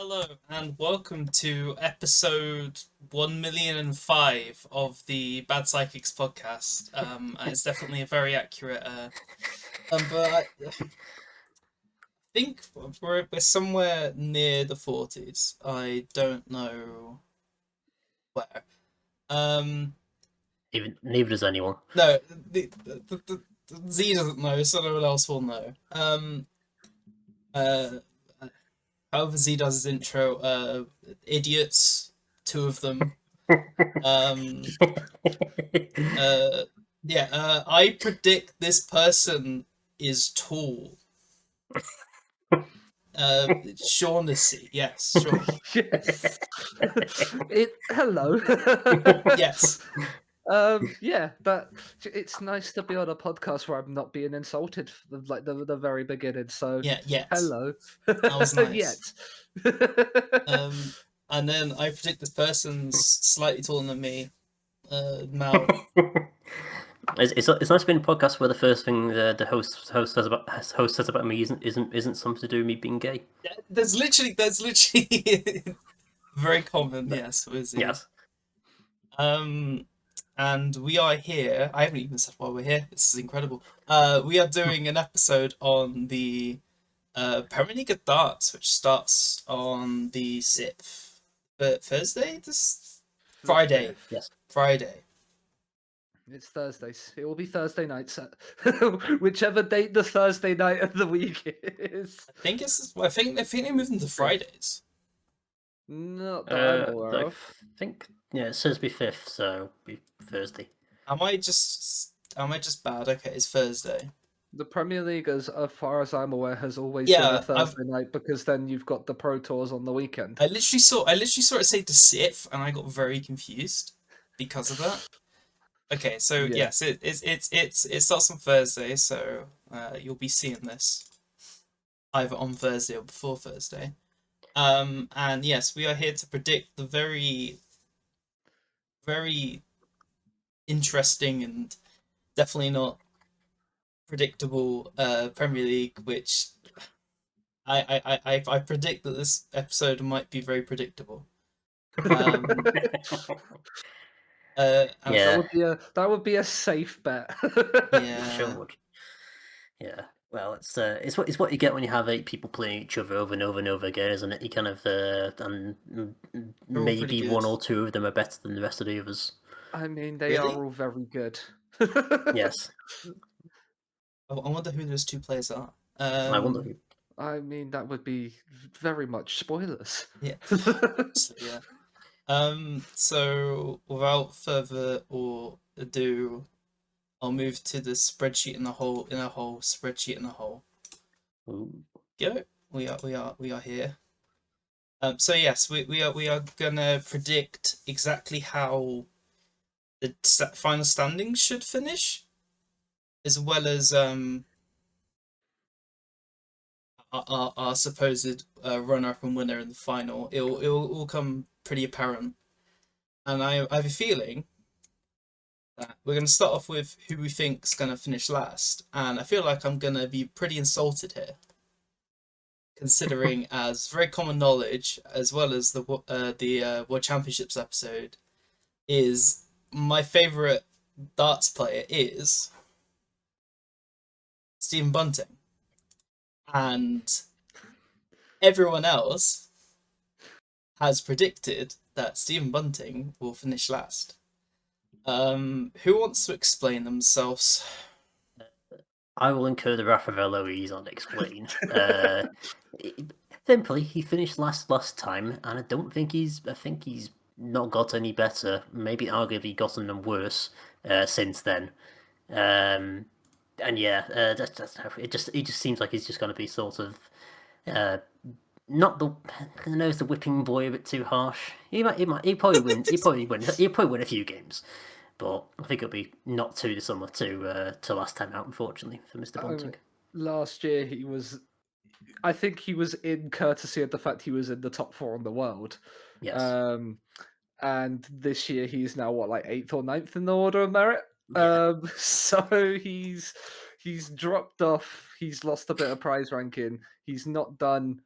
Hello and welcome to episode 1,000,005 of the Bad Psychics podcast. It's definitely a very accurate. But I think we're somewhere near the 40s. I don't know where. Um, Even neither does anyone. no, the Z doesn't know, so no one else will know. Uh, However, Z does his intro. Idiots, two of them. Um, Uh, yeah, I predict this person is tall. Shaughnessy, yes, sure. Yes. Hello. Yes. Yeah, it's nice to be on a podcast where I'm not being insulted from like the very beginning. So Yeah, yes. hello. That was nice. Yet. And then I predict this person's slightly taller than me. Mal. It's nice being a podcast where the first thing the host says about me isn't something to do with me being gay. There's literally very common, yes, with Z. Yes. And we are here. I haven't even said why we're here. This is incredible. We are doing an episode on the Premier League of Darts, which starts on the 6th. Thursday? This Friday. Yes. Friday. It's Thursdays. It will be Thursday nights, whichever date the Thursday night of the week is. I think they moved into Fridays. Not that I'm aware of. I think it says be 5th, so be Thursday. Am I just bad? Okay, it's Thursday. The Premier League, as far as I'm aware, has always been a Thursday night because then you've got the Pro Tours on the weekend. I literally saw it say the 6th, and I got very confused because of that. Okay, so yes, it starts on Thursday, so you'll be seeing this either on Thursday or before Thursday. And yes, we are here to predict the very, very interesting and definitely not predictable Premier League, which I predict that this episode might be very predictable. Yeah. That would be a safe bet. Yeah. Sure would. Yeah. Well, it's what you get when you have 8 people playing each other over and over and over again, isn't it? You kind of and maybe one or two of them are better than the rest of the others. I mean, they are all very good. Yes. I wonder who those 2 players are. I wonder who. I mean, that would be very much spoilers. Yeah. So, yeah. So without further ado, I'll move to the spreadsheet in a hole. Spreadsheet in a hole. Ooh. Go. We are here. So yes, we are gonna predict exactly how the final standings should finish, as well as our supposed runner-up and winner in the final. It'll all come pretty apparent, and I have a feeling that we're going to start off with who we think's going to finish last, and I feel like I'm going to be pretty insulted here, considering as very common knowledge, as well as the World Championships episode, is my favourite darts player is Stephen Bunting. And everyone else has predicted that Stephen Bunting will finish last. Who wants to explain themselves? I will incur the wrath of Eloise on explain. Simply, he finished last time, and I think he's not got any better. Maybe arguably gotten them worse since then. And yeah, it just seems like he's just going to be sort of not the. I know it's the whipping boy a bit too harsh. He probably win. He'll probably win a few games, but I think it'll be not too dissimilar to last time out, unfortunately, for Mr. Bunting. Last year he was. I think he was in courtesy of the fact he was in the top 4 in the world. Yes. And this year he's now like 8th or 9th in the order of merit. Yeah. So he's dropped off. He's lost a bit of prize ranking. He's not done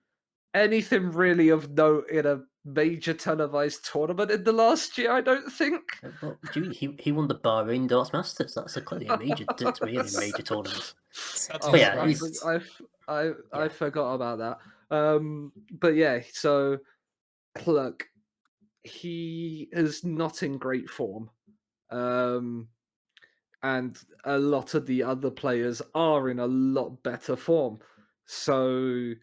anything really of note in a major televised tournament in the last year. I don't think. But he won the Bahrain Darts Masters. That's clearly a major. It's really a major tournament. Sadly But Oh, yeah, incorrect. I yeah, forgot about that. But yeah, so look, he is not in great form. Um, and a lot of the other players are in a lot better form. So,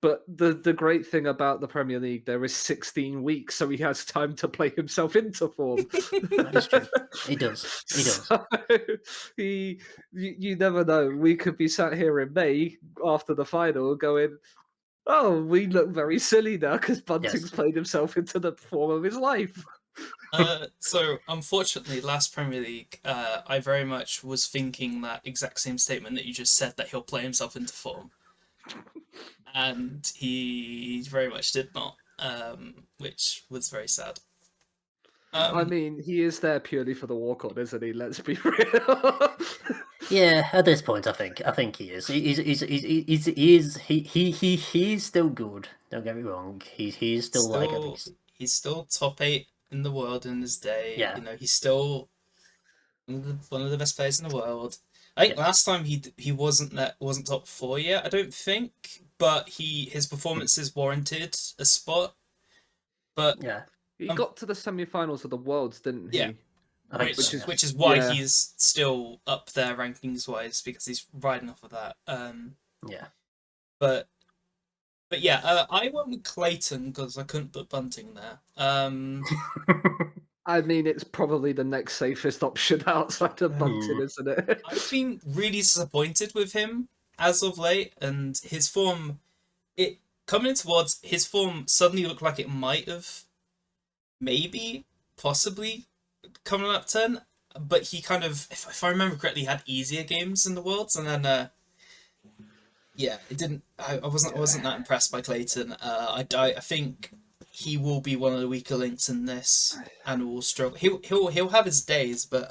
but the great thing about the Premier League, there is 16 weeks, so he has time to play himself into form. that is true. He does. He does. So you never know. We could be sat here in May after the final going, "Oh, we look very silly now because Yes. Bunting's played himself into the form of his life." So unfortunately, last Premier League, I very much was thinking that exact same statement that you just said, that he'll play himself into form, and he very much did not, which was very sad. I Um, mean, he is there purely for the walk-on, isn't he? Let's be real. Yeah, at this point, I think he is. He's still good. Don't get me wrong. He's still like, I think he's still top 8 in the world in his day. yeah, You know, he's still one of the best players in the world. I think yes, last time wasn't top 4 yet. I don't think, but his performances warranted a spot. But yeah. He um, got to the semi-finals of the Worlds, didn't yeah, he? I think so. Which is Yes. which is why yeah. he's still up there rankings wise, because he's riding off of that. Yeah. But yeah, I went with Clayton because I couldn't put Bunting there. I mean, it's probably the next safest option outside of Bunting, isn't it? I've been really disappointed with him as of late, and his form, it coming towards his form suddenly looked like it might have, maybe, possibly, come an upturn. But he kind of, if I remember correctly, had easier games in the Worlds, and then yeah, it didn't. I wasn't that impressed by Clayton. I think he will be one of the weaker links in this, and will struggle. He'll have his days, but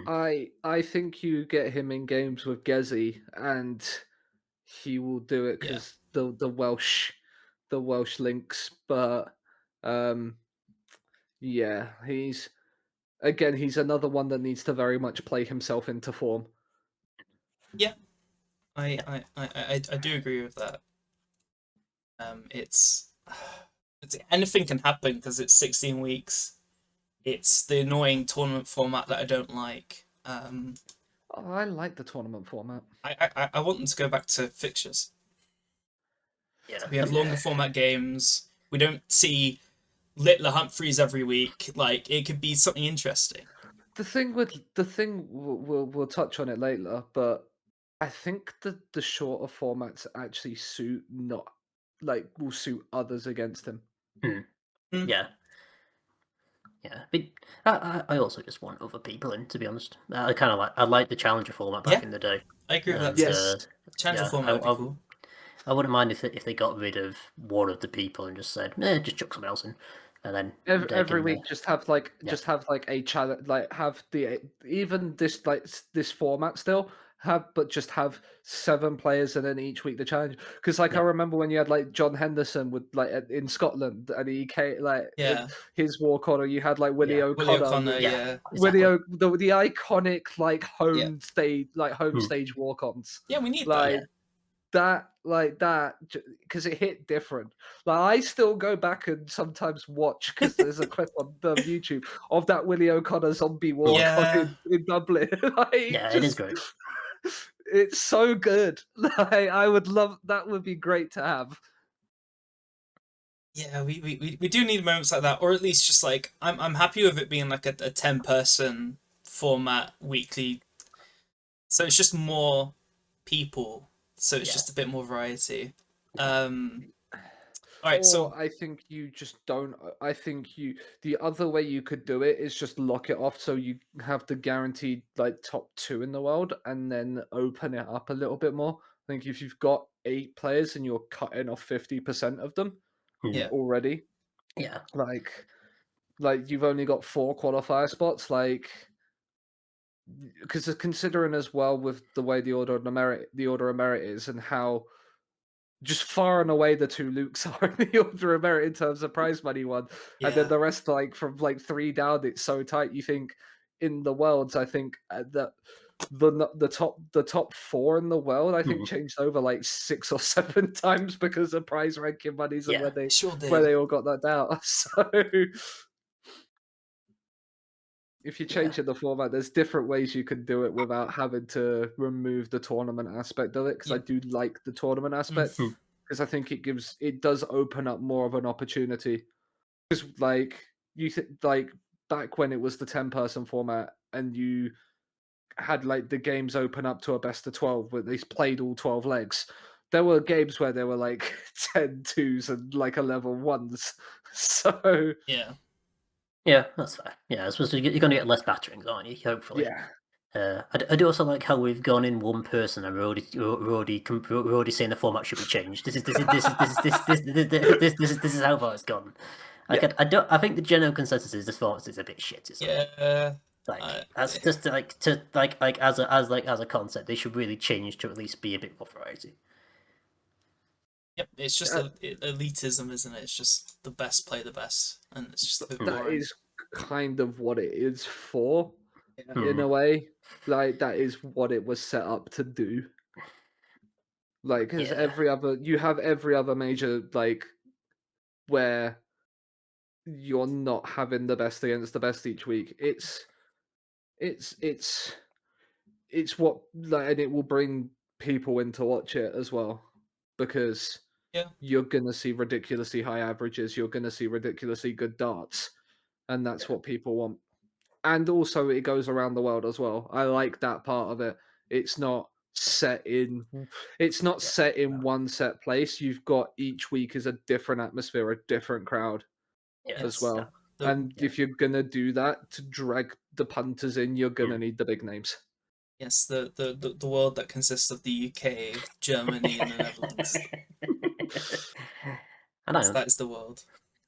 I think you get him in games with Gezi, and he will do it yeah. because the Welsh links. But um, yeah, he's another one that needs to very much play himself into form. Yeah, Yeah. I do agree with that. It's anything can happen because it's 16 weeks. It's the annoying tournament format that I don't like. Oh, I like the tournament format. I want them to go back to fixtures. Yeah. We have longer format games. We don't see Littler Humphreys every week. Like, it could be something interesting. The thing we'll touch on it later, but I think the shorter formats actually suit not like will suit others against him. Hmm. Mm, Yeah. Yeah. But I also just want other people in, to be honest. I like the challenger format back yeah, in the day. I agree with that And too. Yes, Challenger yeah, format would be cool. I wouldn't mind if they got rid of one of the people and just said, just chuck someone else in, and then they every can. week Yeah. just have like a challenge, like have the even this this format still have, but just have 7 players and then each week the challenge. Because like I Yeah. remember when you had like John Henderson with like in Scotland and he came like Yeah, his walk on, or you had like Willie Yeah. Willie O'Connor O'Connor. with Yeah. Yeah, Exactly. the iconic like yeah, home Hmm. stage walk-ons yeah. We need that. like Yeah. that because it hit different. Like I still go back and sometimes watch because there's a clip on YouTube of that Willie O'Connor zombie walk on Yeah, in Dublin. Like Yeah. It is just great. it's so good. Like I would love that. Would be great to have. yeah. We do need moments like that, or at least just like I'm happy with it being like a 10-person format weekly. So it's just more people. So it's Yeah. just a bit more variety. Yeah. Um. All right. So Or I think you just don't. I think the other way you could do it is just lock it off so you have the guaranteed like top 2 in the world and then open it up a little bit more. I think if you've got 8 players and you're cutting off 50% of them Hmm. yeah, already, Yeah. like you've only got 4 qualifier spots, like because considering as well with the way the order of merit is and how just far and away the two Lukes are in the order of merit in terms of prize money one, and then Yeah. the rest like from like 3 down, it's so tight. You think in the worlds, I think that the top 4 in the world, I think changed over like 6 or 7 times because of prize ranking monies and Yeah, Sure where did. they all got that down. So if you change the format, there's different ways you can do it without having to remove the tournament aspect of it. Because I Yeah. do like the tournament aspect, because I think it does open up more of an opportunity. Because like like back when it was the 10-person format and you had like the games open up to a best of 12 where they played all 12 legs. There were games where there were like 10 twos and like 11 ones. So Yeah. Yeah, that's fair. Yeah, I suppose you're going to get less batterings, aren't you? Hopefully. yeah. I do also like how we've gone in one person and we're already saying the format should be changed. This is how far it's gone. Like Yeah. I think the general consensus is this format is a bit shit, isn't it? Yeah. Like that's just like as a concept, they should really change to at least be a bit more variety. Yep. It's just elitism, isn't it? It's just the best play the best, and it's just a bit That boring. is kind of what it is for, Yeah. in a way. Like that is what it was set up to do. Like, because you have every other major like where you're not having the best against the best each week. It's it's what like, and it will bring people in to watch it as well, because Yeah. you're gonna see ridiculously high averages. You're gonna see ridiculously good darts, and that's what people want. And also, it goes around the world as well. I like that part of it. It's not set in. It's not set in one set place. You've got each week is a different atmosphere, a different crowd as Yes. well. The And if you're gonna do that to drag the punters in, you're gonna need the big names. yes the world that consists of the UK, Germany, and the Netherlands. And Yes, that is the world.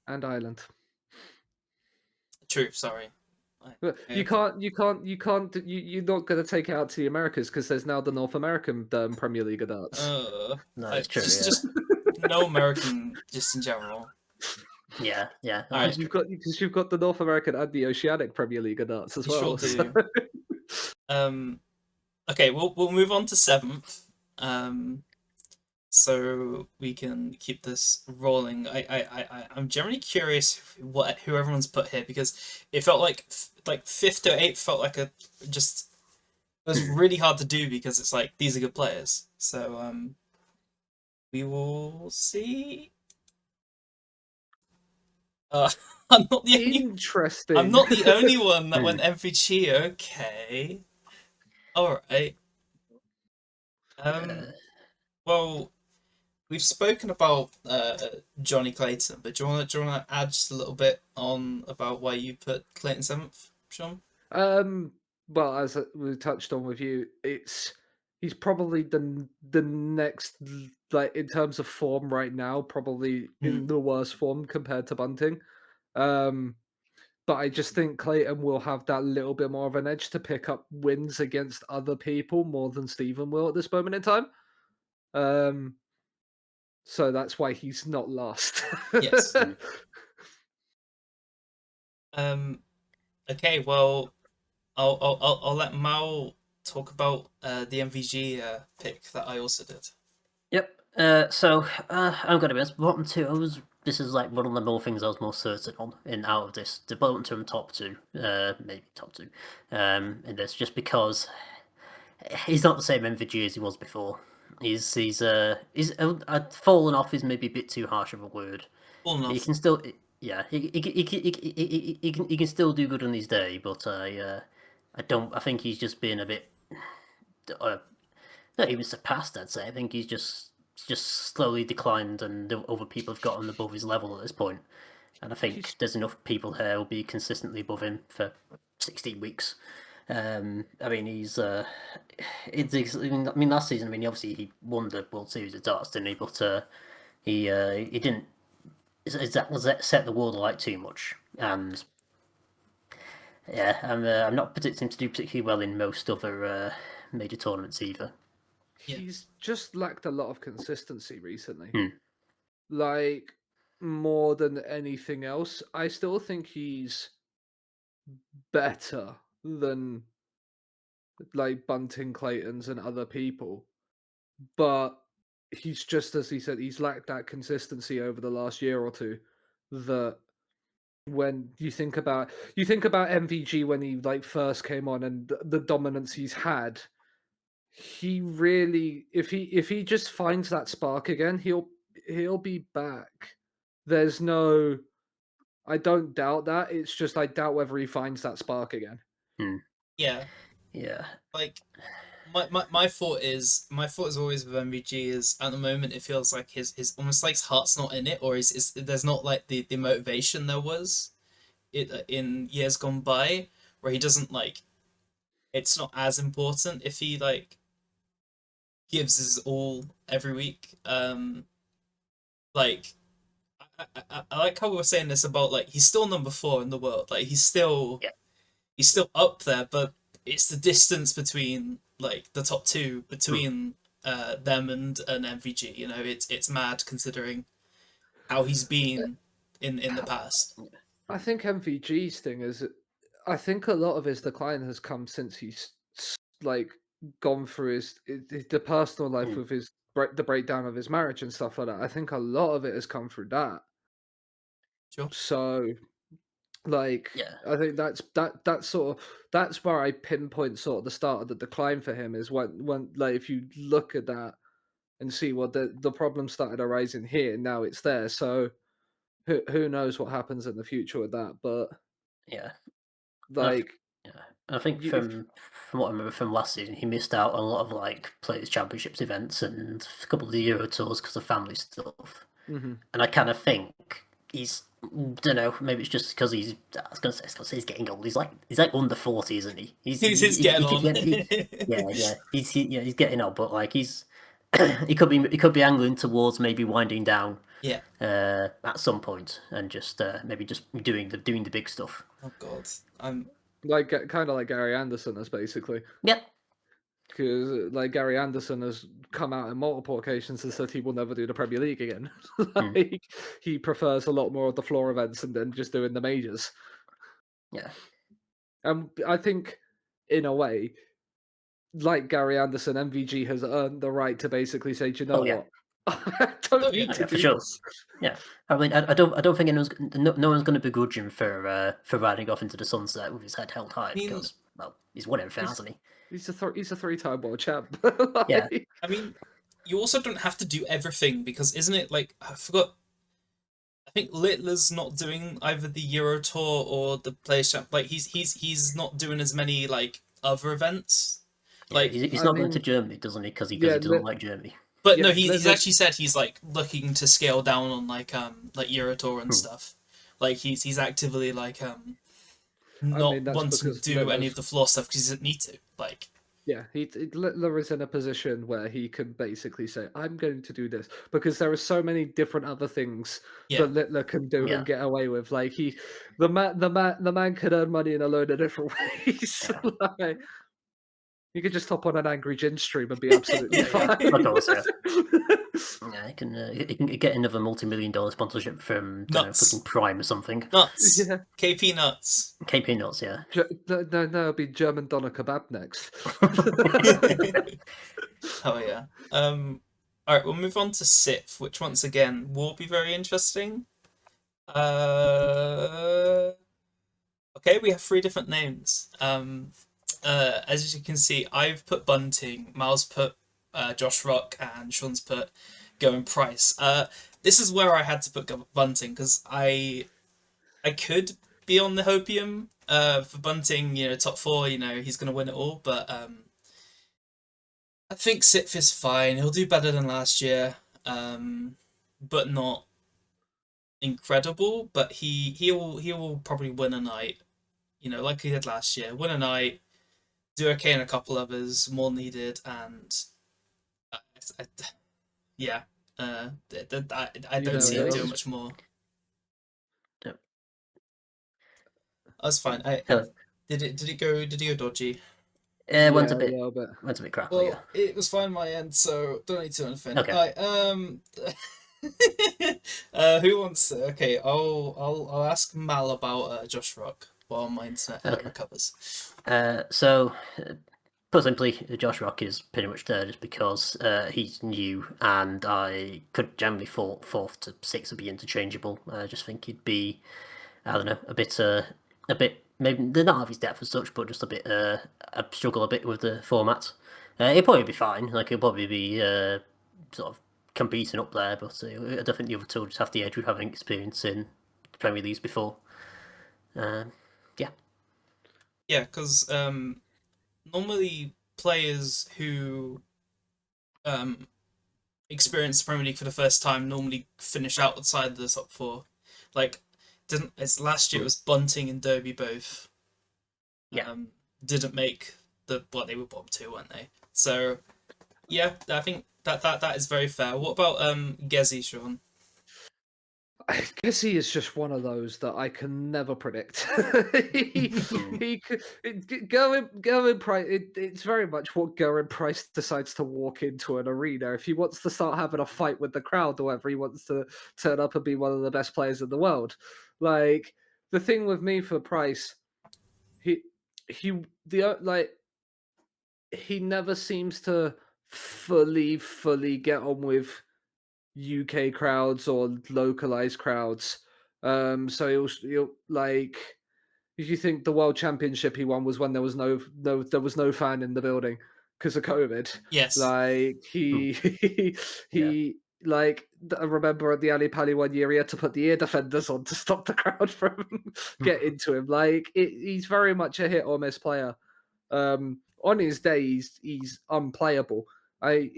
And Ireland. True. Sorry. But you can't. You're not going to take it out to the Americas because there's now the North American Premier League of darts. No, it's true. Just no American, just in general. Yeah. All right. Because you've got the North American and the Oceanic Premier League of darts as You well. sure do. Okay, we'll move on to 7th. So we can keep this rolling. I'm generally curious who everyone's put here, because it felt like 5th to 8th felt like it was really hard to do, because it's like these are good players. So we will see. I'm not the only. Interesting. I'm not the only one that went MVG. Okay. All right. Well, we've spoken about Johnny Clayton, but do you want to add just a little bit on about why you put Clayton 7th, Sean? Well, as we touched on with you, he's probably the next, like in terms of form right now, probably in the worst form compared to Bunting. But I just think Clayton will have that little bit more of an edge to pick up wins against other people more than Stephen will at this moment in time. So that's why he's not last. Yes. Okay. Well, I'll let Mal talk about the MVG pick that I also did. Yep. So I'm gonna be honest. Bottom two. This is like one of the more things I was more certain on in out of this. The bottom two and top two, maybe top two, in this, just because he's not the same MVG as he was before. He's fallen off is maybe a bit too harsh of a word. Fallen off. He can still, yeah, he can still do good on his day, but I don't. I think he's just been a bit, not even surpassed. I'd say. I think he's just slowly declined, and other people have gotten above his level at this point. And I think there's enough people here who'll be consistently above him for 16 weeks. I mean, he's. I mean, last season, I mean, obviously he won the World Series of Darts, didn't he? But he didn't exactly set the world alight too much. And yeah, I'm not predicting him to do particularly well in most other major tournaments either. Yeah. he's just lacked a lot of consistency recently. Hmm. Like, more than anything else, I still think he's better than like Bunting, Clayton's, and other people, but he's just, as he said, he's lacked that consistency over the last year or two. That when you think about MVG when he like first came on and the dominance he's had, he really, if he just finds that spark again, he'll be back. There's no, I don't doubt that. It's just I doubt whether he finds that spark again. Hmm. Yeah. Yeah. Like my thought is always with MVG is at the moment it feels like his almost like his heart's not in it, or is there's not like the motivation there was in years gone by, where he doesn't like, it's not as important if he like gives his all every week. Like I like how we were saying this about like he's still number 4 in the world. Like Yeah. he's still up there, but it's the distance between like the top two Hmm. between them and an MVG. You know, it's mad considering how he's been in the past. I think MVG's thing is, I think a lot of his decline has come since he's like gone through the personal life Hmm. with the breakdown of his marriage and stuff like that. I think a lot of it has come through that. Sure. So, like, Yeah. I think that's sort of, that's where I pinpoint sort of the start of the decline for him, is when like if you look at that and see what the problem started arising here, now it's there. So who knows what happens in the future with that? But Yeah. like, Yeah, I think you, from what I remember from last season, he missed out on a lot of like Players Championships events and a couple of the Euro tours because of family stuff. mhm. And I kind of think he's, don't know, maybe it's just because I was gonna say he's getting old. He's like under 40, isn't he? He's getting on. Yeah, he's getting old, but like he could be angling towards maybe winding down Yeah. at some point and just maybe just doing the big stuff. Oh God. I'm. Like kind of like Gary Anderson is basically, Yeah. because like Gary Anderson has come out on multiple occasions and said he will never do the Premier League again. Hmm. Like, he prefers a lot more of the floor events and then just doing the majors. Yeah. And I think, in a way, like Gary Anderson, MVG has earned the right to basically say, "Do you know Oh yeah. what? I don't Oh, yeah. need to Yeah, for do sure. this." Yeah, I mean, I don't think no one's going to begrudge him for riding off into the sunset with his head held high I mean, because well, he's won everything, He's hasn't he? he's a three-time world champ. Yeah, Like, I mean, you also don't have to do everything because isn't it like I forgot? I think Littler's not doing either the Euro Tour or the Players Champ. Like he's not doing as many like other events. yeah. Like, He's I not going to mean, Germany, doesn't he? Because yeah, he doesn't like Germany. but no, yeah, he's actually said he's like looking to scale down on like Euro Tour and Hmm. stuff. Like he's actively like I not mean, that's wanting to because do any Littler's, of the floor stuff because he doesn't need to. Like, yeah, Littler is in a position where he can basically say, "I'm going to do this," because there are so many different other things yeah, that Littler can do Yeah, and get away with. Like, the man can earn money in a load of different ways. yeah, Like, you could just hop on an Angry Gin stream and be absolutely yeah, yeah. fine. Of course, yeah. Yeah, he can get another multi-million-dollar sponsorship from don't know, fucking nuts, Prime or something. nuts, Yeah. KP nuts. KP nuts, yeah. No, it'll be German doner kebab next. Oh yeah. All right, we'll move on to Sif, which once again will be very interesting. Uh, okay, we have 3 different names. As you can see, I've put Bunting, Miles put Josh Rock, and Sean's put Going Price. This is where I had to put Bunting because I could be on the hopium for Bunting. You know, top 4. You know, he's gonna win it all, but I think Sitf is fine. He'll do better than last year, but not incredible. But he will probably win a night. You know, like he did last year. Win a night, do okay in a couple others, more needed, and I, I, yeah, I You don't know, see him doing it's much more. Yep. That's fine. So, Did it go dodgy? It Yeah, a little bit. went a bit crackly. Yeah. Well, it was fine on my end, so don't need to anything. Okay. Alright, who wants to? Okay, I'll ask Mal about Josh Rock while my internet Okay. recovers. So, put simply, Josh Rock is pretty much there just because he's new, and I could generally thought 4th to 6th would be interchangeable. I just think he'd be, I don't know, a bit. Maybe they're not have his depth as such, but just a bit. I struggle a bit with the format. He'll probably be fine. Like he'll probably be sort of competing up there, but I don't think the other two just have the edge with having experience in the Premier Leagues before. Yeah. Yeah, because normally players who experience the Premier League for the first time normally finish outside the top 4. Like, didn't it's last year it was Bunting and Derby both. Yeah. Didn't make they were bottom 2, weren't they? So yeah, I think that is very fair. What about Gezi, Sean? I guess he is just one of those that I can never predict. he could Gerwin Price. It's very much what Gerwin Price decides to walk into an arena. If he wants to start having a fight with the crowd or whatever, he wants to turn up and be one of the best players in the world. Like the thing with me for Price, he like he never seems to fully get on with UK crowds or localized crowds. So he'll like if you think the World Championship he won was when there was no fan in the building because of COVID. Yes. Like he like I remember at the Ali Pali one year he had to put the ear defenders on to stop the crowd from getting to him. Like he's very much a hit or miss player. On his day he's unplayable. I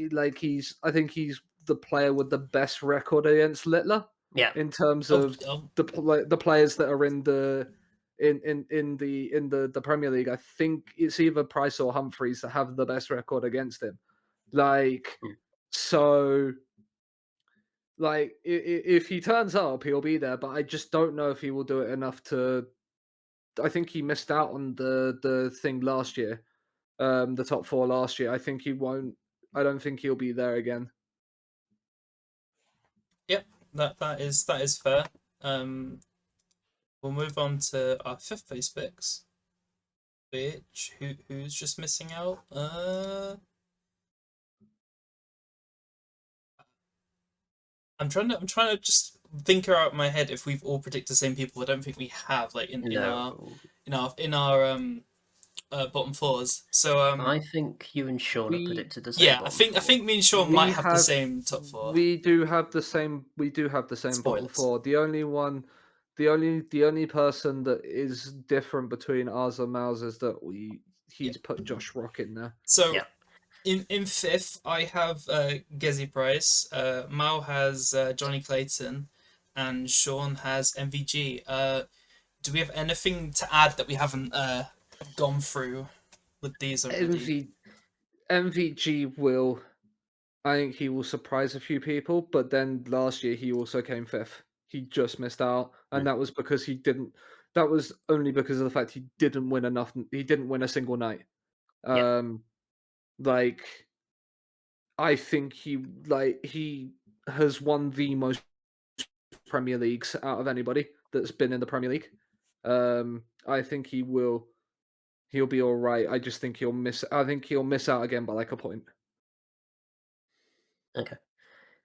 think he's the player with the best record against Littler Yeah. in terms Oh, of the players that are in the Premier League. I think it's either Price or Humphreys that have the best record against him. Like so, like if he turns up, he'll be there. But I just don't know if he will do it enough to. I think he missed out on the thing last year, the top 4 last year. I think he won't. I don't think he'll be there again. yep. That is fair. We'll move on to our 5th place picks. Which who's just missing out? I'm trying to just think out in my head if we've all predicted the same people. I don't think we have, like in No. our bottom 4s. So I think you and Sean have predicted the same. yeah, bottom I four. think me and Sean We might have the have- same top 4. We do have the same. We do have the same bottom Spoilers. 4. The only person that is different between ours and Mal's is that he's put Josh Rock in there. So Yeah. in 5th, I have Gezi Price. Mal has Johnny Clayton, and Sean has MVG. Do we have anything to add that we haven't gone through with these already? MVG will. I think he will surprise a few people, but then last year he also came 5th. He just missed out, and that was because he didn't. That was only because of the fact he didn't win enough. He didn't win a single night. Yeah. Like I think he has won the most Premier Leagues out of anybody that's been in the Premier League. I think he'll be all right. I just think he'll miss. I think he'll miss out again by like a point. Okay.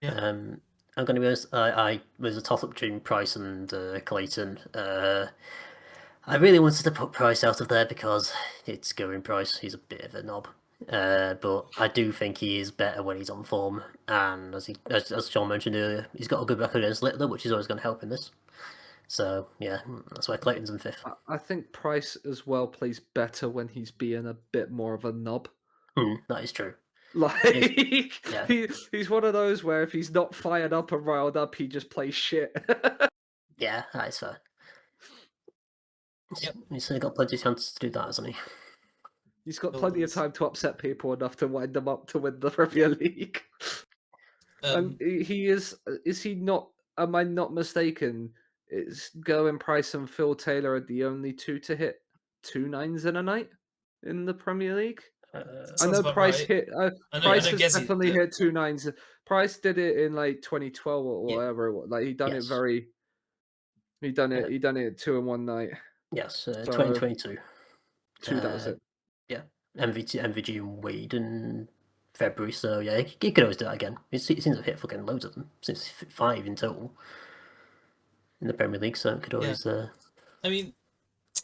Yeah. I'm going to be honest. I was a toss up between Price and Clayton. I really wanted to put Price out of there because it's going Price. He's a bit of a knob. But I do think he is better when he's on form, and as John mentioned earlier, he's got a good record against Littler, which is always going to help in this. So yeah, that's why Clayton's in 5th. I think Price as well plays better when he's being a bit more of a knob. That is true. Like Yeah. he's one of those where if he's not fired up and riled up, he just plays shit. Yeah, that is fair. Yep. He's certainly got plenty of chances to do that, hasn't he? He's got plenty of time to upset people enough to wind them up to win the Premier League. And he is he not? Am I not mistaken? It's Gerwin Price and Phil Taylor are the only two to hit 2 9s in a night in the Premier League. I Sounds know about Price right. hit. I Price know has Gezi did definitely it. hit 2 9s. Price did it in like 2012 or Yeah. whatever. Like he done it Yes. very. He done it. Uh, He done it 2 in one night. Yes, So 2022. 2. That was it. Yeah, MVG and Wade in February. So yeah, he could always do that again. He seems to have hit fucking loads of them since 5 in total in the Premier League. So it could Yeah. always. I mean,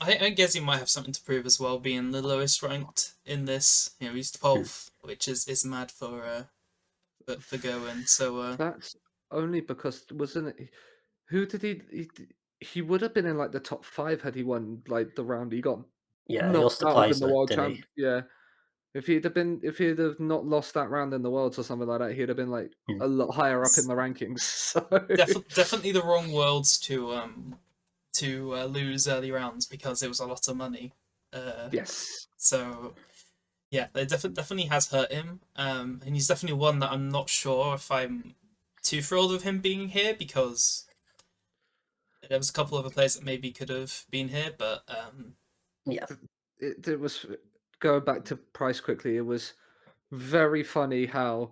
I guess he might have something to prove as well, being the lowest ranked in this. You know, he's 12th, which is mad for going. So That's only because wasn't it? Who did he would have been in like the top 5 had he won like the round he got Yeah, he knocked lost to out of in the Kleisler, world didn't he? champ. Yeah, if he'd have not lost that round in the worlds or something like that, he'd have been like Hmm. a lot higher up in the rankings. So definitely the wrong worlds to lose early rounds because it was a lot of money. yes, So yeah, it definitely has hurt him. And he's definitely one that I'm not sure if I'm too thrilled of him being here because there was a couple other players that maybe could have been here, but Yeah, it was going back to Price quickly. It was very funny how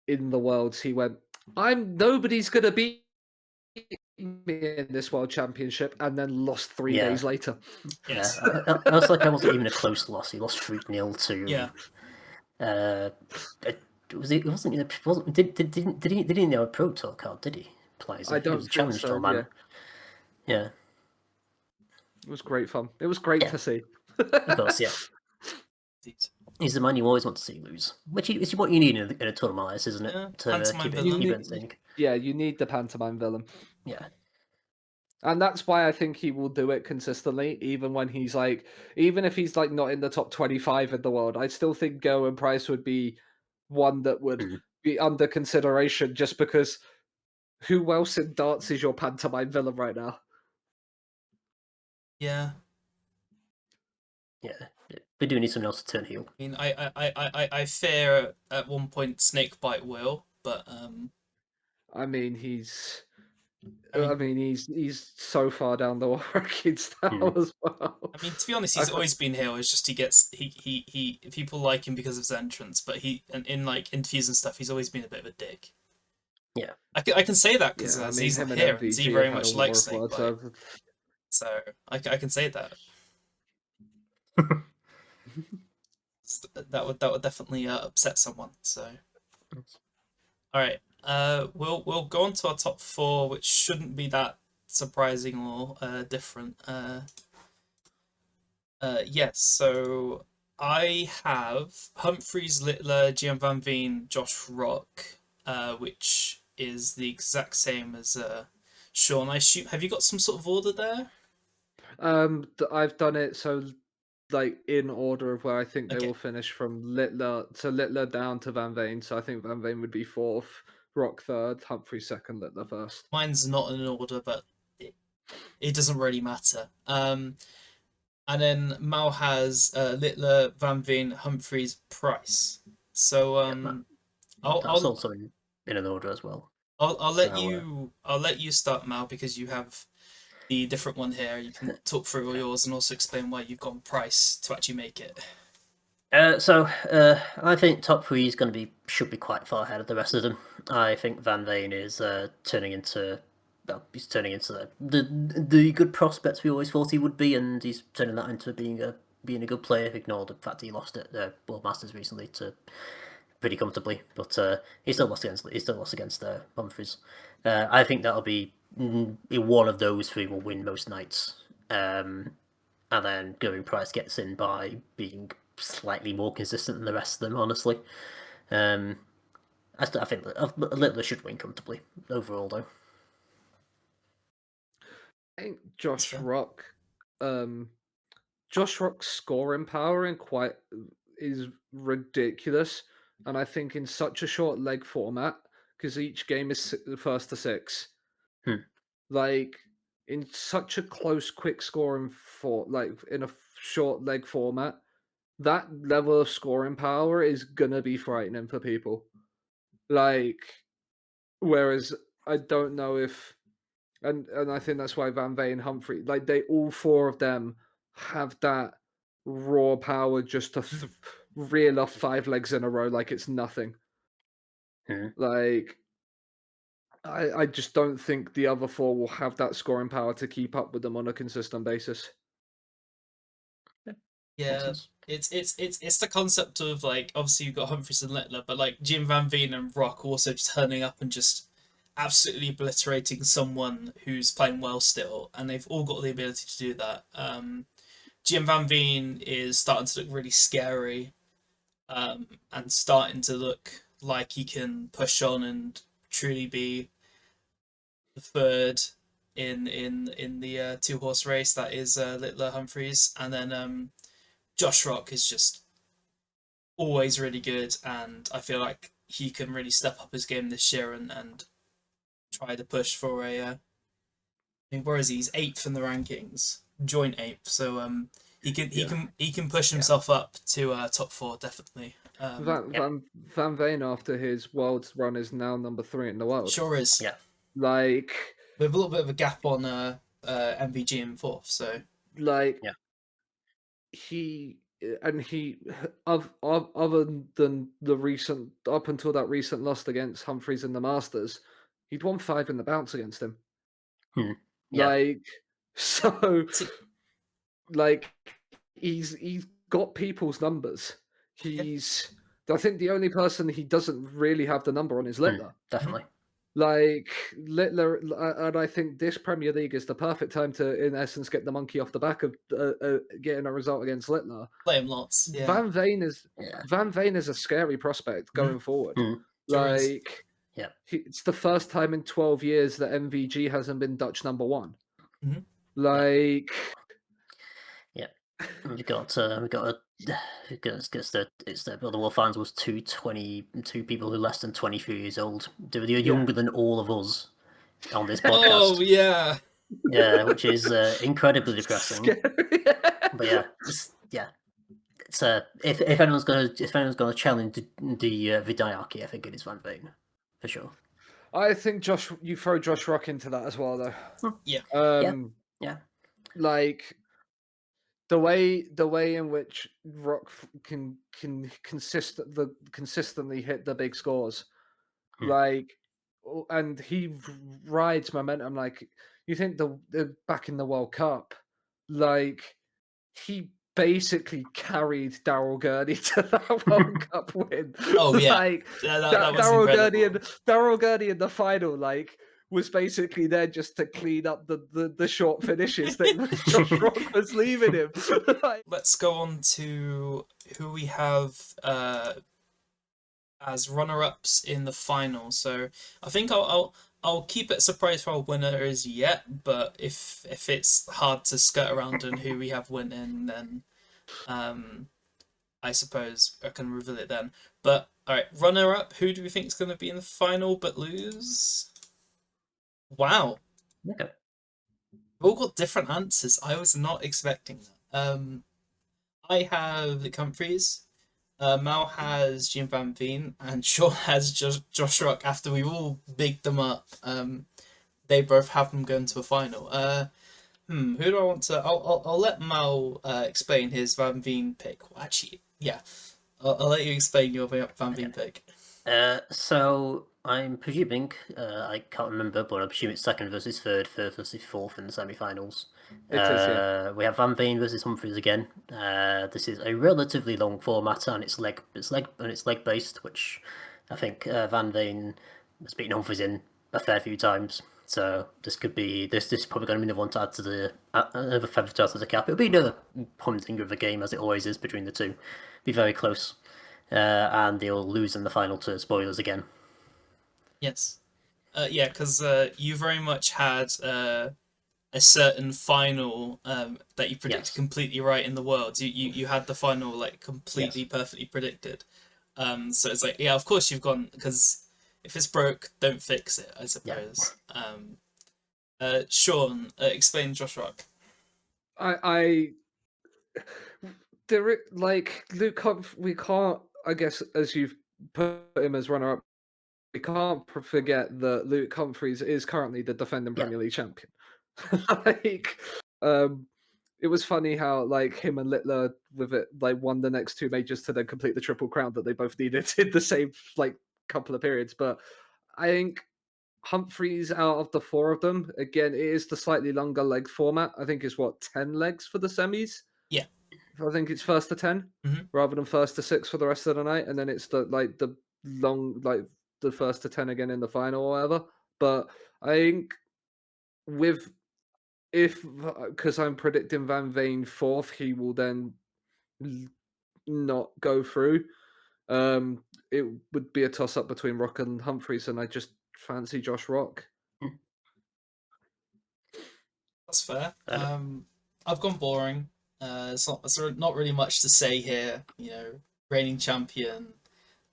in the worlds he went. Nobody's gonna beat me in this world championship, and then lost 3 days yeah, later. yes, I was like, I wasn't even a close loss. He lost 3-0 to. yeah, Uh, was he? It wasn't. It wasn't. Did he know a pro tour card? Did he? I Plaza. He was don't a think challenge so. tour man. Yeah. It was great fun. It was great Yeah. to see. Of course, yeah. indeed. He's the man you always want to see lose, which is what you need in a tournament like this, isn't it? Yeah, To pantomime keep it villain. entertaining. Yeah, you need the pantomime villain. Yeah. And that's why I think he will do it consistently, even when he's like, even if he's like not in the top 25 in the world. I still think Go and Price would be one that would Mm. be under consideration just because who else in darts is your pantomime villain right now? Yeah, Yeah. We do need someone else to turn heel. I mean, I fear at one point Snakebite will, but I mean, he's I mean, he's so far down the rankings now as well. I mean, to be honest, I he's th- always been here. It's just he gets he people like him because of his entrance, but he and in like interviews and stuff, he's always been a bit of a dick. Yeah. I can say that because yeah, I mean, Z's not him and here and Z MVG have very had a much war likes of words. Snakebite, so I can say that. That would definitely upset someone. So all right, we'll go on to our top four, which shouldn't be that surprising or different. Yes, so I have Humphreys, Littler, Gian Van Veen, Josh Rock, which is the exact same as Sean. I assume. Have you got some sort of order there? I've done it so like in order of where I think they Okay, will finish from Littler down to Van Veen. So I think Van Veen would be fourth, Rock third, Humphrey second, Littler first. mine's not in order, but it doesn't really matter. And then Mal has Littler, Van Veen, Humphreys, Price. So Yeah. I'll That's I'll also in an order as well. I'll let So you start, Mal, because you have the different one here. You can talk through all yours and also explain why you've gone Price to actually make it. I think top three is should be quite far ahead of the rest of them. I think Van Veen is turning into he's turning into the good prospects we always thought he would be, and he's turning that into being a good player. Ignore the fact he lost at World Masters recently to pretty comfortably, but he still lost against Humphreys. I think that'll be one of those three will win most nights. And then Going Price gets in by being slightly more consistent than the rest of them, honestly. I think Littler should win comfortably overall, though. I think Sure. Josh Rock's scoring power is ridiculous, and I think in such a short leg format because each game is first to six. Hmm. Like in such a close, quick scoring for like in a short leg format, that level of scoring power is gonna be frightening for people. Like, whereas I don't know if, and I think that's why Van Veen, Humphrey, like all four of them have that raw power just to reel off 5 legs in a row like it's nothing. Like, I just don't think the other 4 will have that scoring power to keep up with them on a consistent basis. Yeah, it's the concept of like obviously you've got Humphries and Littler, but like Jim Van Veen and Rock also just turning up and just absolutely obliterating someone who's playing well still, and they've all got the ability to do that. Jim Van Veen is starting to look really scary, and starting to look like he can push on and truly be the third in the 2 horse race that is Littler Humphries, and then Josh Rock is just always really good, and I feel like he can really step up his game this year and try to push for a. I mean, where is he? He's 8th in the rankings, joint 8th. So he can push himself up to top 4 definitely. Van Veen after his world run is now number 3 in the world. Sure is. Yeah. Like, with a little bit of a gap on MVG in 4th. So like, yeah. He other than the recent up until that recent loss against Humphries in the Masters, he'd won 5 in the bounce against him. Yeah. Like, so, like, he's got people's numbers. I think the only person he doesn't really have the number on is Littler. Definitely. Like, Littler, and I think this Premier League is the perfect time to, in essence, get the monkey off the back of getting a result against Littler. Play him lots. Yeah. Van Veen is a scary prospect going forward. Like, it's the first time in 12 years that MVG hasn't been Dutch number 1. Like, we've got it's the World Finals was 2 people who are less than 23 years old. They're younger than all of us on this podcast. Oh yeah. Yeah, which is incredibly depressing. But it's if anyone's gonna challenge the Vidiarchy, I think it is Van Veen for sure. I think you throw Josh Rock into that as well, though. Yeah. Like, the way in which Rock can consistently hit the big scores, like, and he rides momentum. Like, you think the back in the World Cup, like, he basically carried Daryl Gurney to that World Cup win. Oh yeah, like, that was incredible. Daryl Gurney in the final, like, was basically there just to clean up the short finishes that Josh Rock was leaving him. Let's go on to who we have as runner-ups in the final. So I think I'll keep it a surprise for our winner is yet, but if it's hard to skirt around on who we have winning, then I suppose I can reveal it then. But all right, runner-up. Who do we think is going to be in the final but lose? Wow. Okay. We've all got different answers. I was not expecting that. I have Luke Humphries. Mal has Jim Van Veen, and Sean has Josh Rock. After we all bigged them up, they both have them going to a final. Who do I want to? I'll let Mal explain his Van Veen pick. Well, actually, yeah, I'll let you explain your Van Veen pick. So I'm presuming, I can't remember, but I'm assuming it's 2nd versus 3rd, 3rd versus 4th in the semi-finals. It is, yeah. We have Van Veen versus Humphries again. This is a relatively long format, and it's leg based, which I think Van Veen has beaten Humphries in a fair few times. So this could be this is probably going to be another one to add to the another feather to add to the cap. It'll be another hunting of a game, as it always is between the two. Be very close. And they'll lose in the final to spoilers again. Yes. Yeah, because you very much had a certain final that you predicted completely right in the world. You had the final like completely perfectly predicted. So it's like, yeah, of course you've gone, because if it's broke, don't fix it, I suppose. Sean, explain Josh Rock. There, like, Luke Humphrey, we can't, I guess, as you've put him as runner-up, we can't forget that Luke Humphries is currently the defending Premier League champion. Like, it was funny how like him and Littler with it like won the next two majors to then complete the triple crown that they both needed in the same like couple of periods. But I think Humphreys out of the four of them, again, it is the slightly longer leg format. I think it's what 10 legs for the semis. Yeah. I think it's first to 10 rather than first to 6 for the rest of the night, and then it's the long the first to 10 again in the final or whatever. But I think with if because I'm predicting Van Veen fourth, he will then not go through. It would be a toss up between Rock and Humphreys, and I just fancy Josh Rock. That's fair. I've gone boring. It's not really much to say here. You know, reigning champion.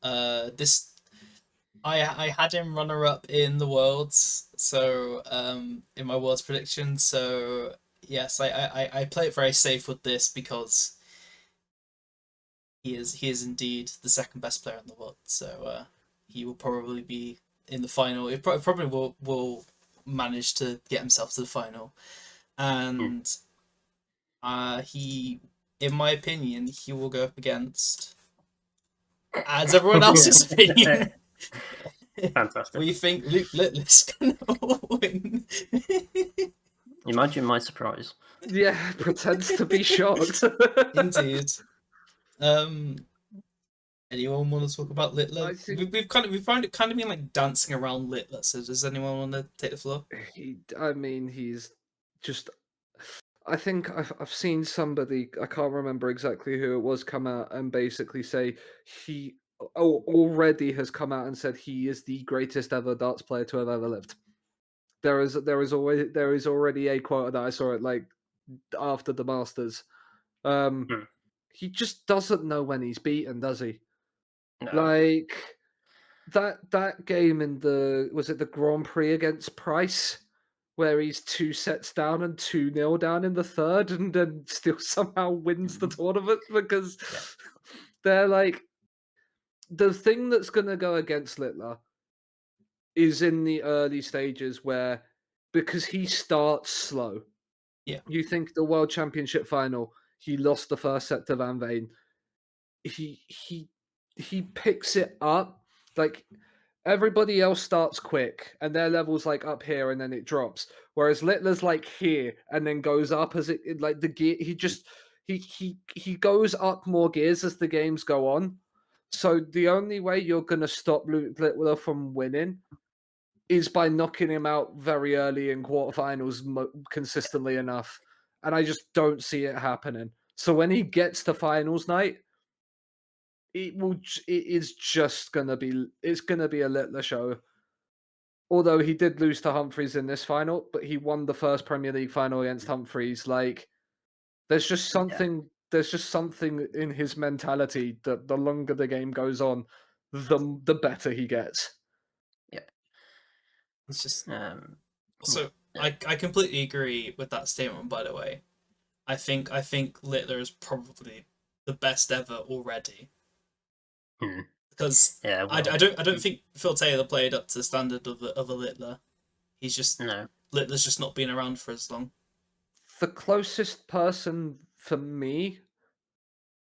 This I had him runner up in the worlds, so in my worlds prediction. So yes, I play it very safe with this because he is indeed the second best player in the world. So he will probably be in the final. He probably will manage to get himself to the final, and he, in my opinion, he will go up against, as everyone else's opinion. Fantastic. We think Luke Littler's gonna win. Imagine my surprise. Yeah, pretends to be shocked. Indeed. Anyone want to talk about Littler? We've kind of been like dancing around Littler. So does anyone want to take the floor? He's just. I think I've seen somebody, I can't remember exactly who it was, come out and basically say he already has come out and said he is the greatest ever darts player to have ever lived. There is already a quote that I saw it like after the Masters. He just doesn't know when he's beaten, does he? No. Like that game in the Grand Prix against Price, where he's 2 sets down and 2-0 down in the third, and then still somehow wins the tournament because they're like the thing that's gonna go against Littler is in the early stages where because he starts slow. Yeah. You think the World Championship final, he lost the first set to Van Veen. He picks it up like everybody else starts quick and their level's like up here and then it drops, whereas Littler's like here and then goes up as it like the gear. He goes up more gears as the games go on. So the only way you're gonna stop Littler from winning is by knocking him out very early in quarterfinals consistently enough, and I just don't see it happening. So when he gets to finals night, it's gonna be a Littler show. Although he did lose to Humphreys in this final, but he won the first Premier League final against Humphreys. Like, there's just something in his mentality that the longer the game goes on, the better he gets. Yeah. It's just I completely agree with that statement, by the way. I think Littler is probably the best ever already. Because I don't think Phil Taylor played up to the standard of a Littler. He's just Littler's just not been around for as long. The closest person for me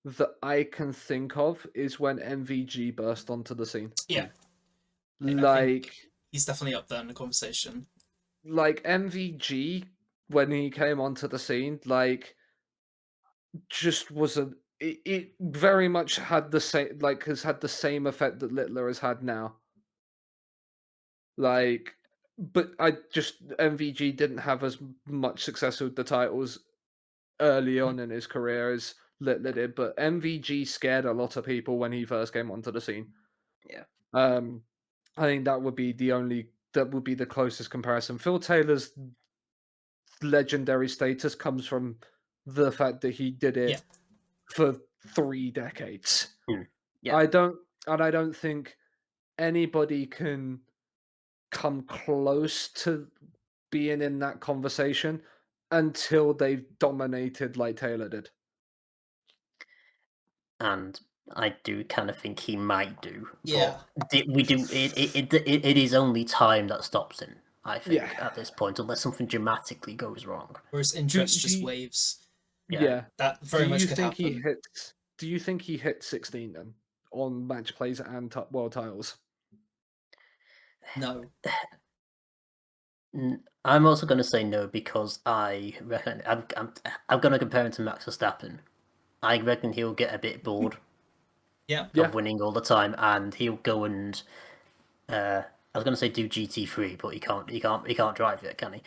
that I can think of is when MVG burst onto the scene. Yeah. Like he's definitely up there in the conversation. Like MVG when he came onto the scene, like just wasn't it very much had the same has had the same effect that Littler has had now. Like, but MVG didn't have as much success with the titles early on in his career as Littler did, but MVG scared a lot of people when he first came onto the scene. Yeah. I think that would be the closest comparison. Phil Taylor's legendary status comes from the fact that he did it for 3 decades. Yeah. I don't think anybody can come close to being in that conversation until they've dominated like Taylor did. And I do kind of think he might do. Yeah. But it is only time that stops him, I think, at this point, unless something dramatically goes wrong. Or his interest just waves. Yeah. that very Do much you could think he happen. hits? Do you think he hit 16 then on match plays and world titles? No. I'm also going to say no because I reckon I'm going to compare him to Max Verstappen. I reckon he'll get a bit bored Yeah. Yeah. of winning all the time, and he'll go and I was going to say do GT3, but he can't drive it, can he?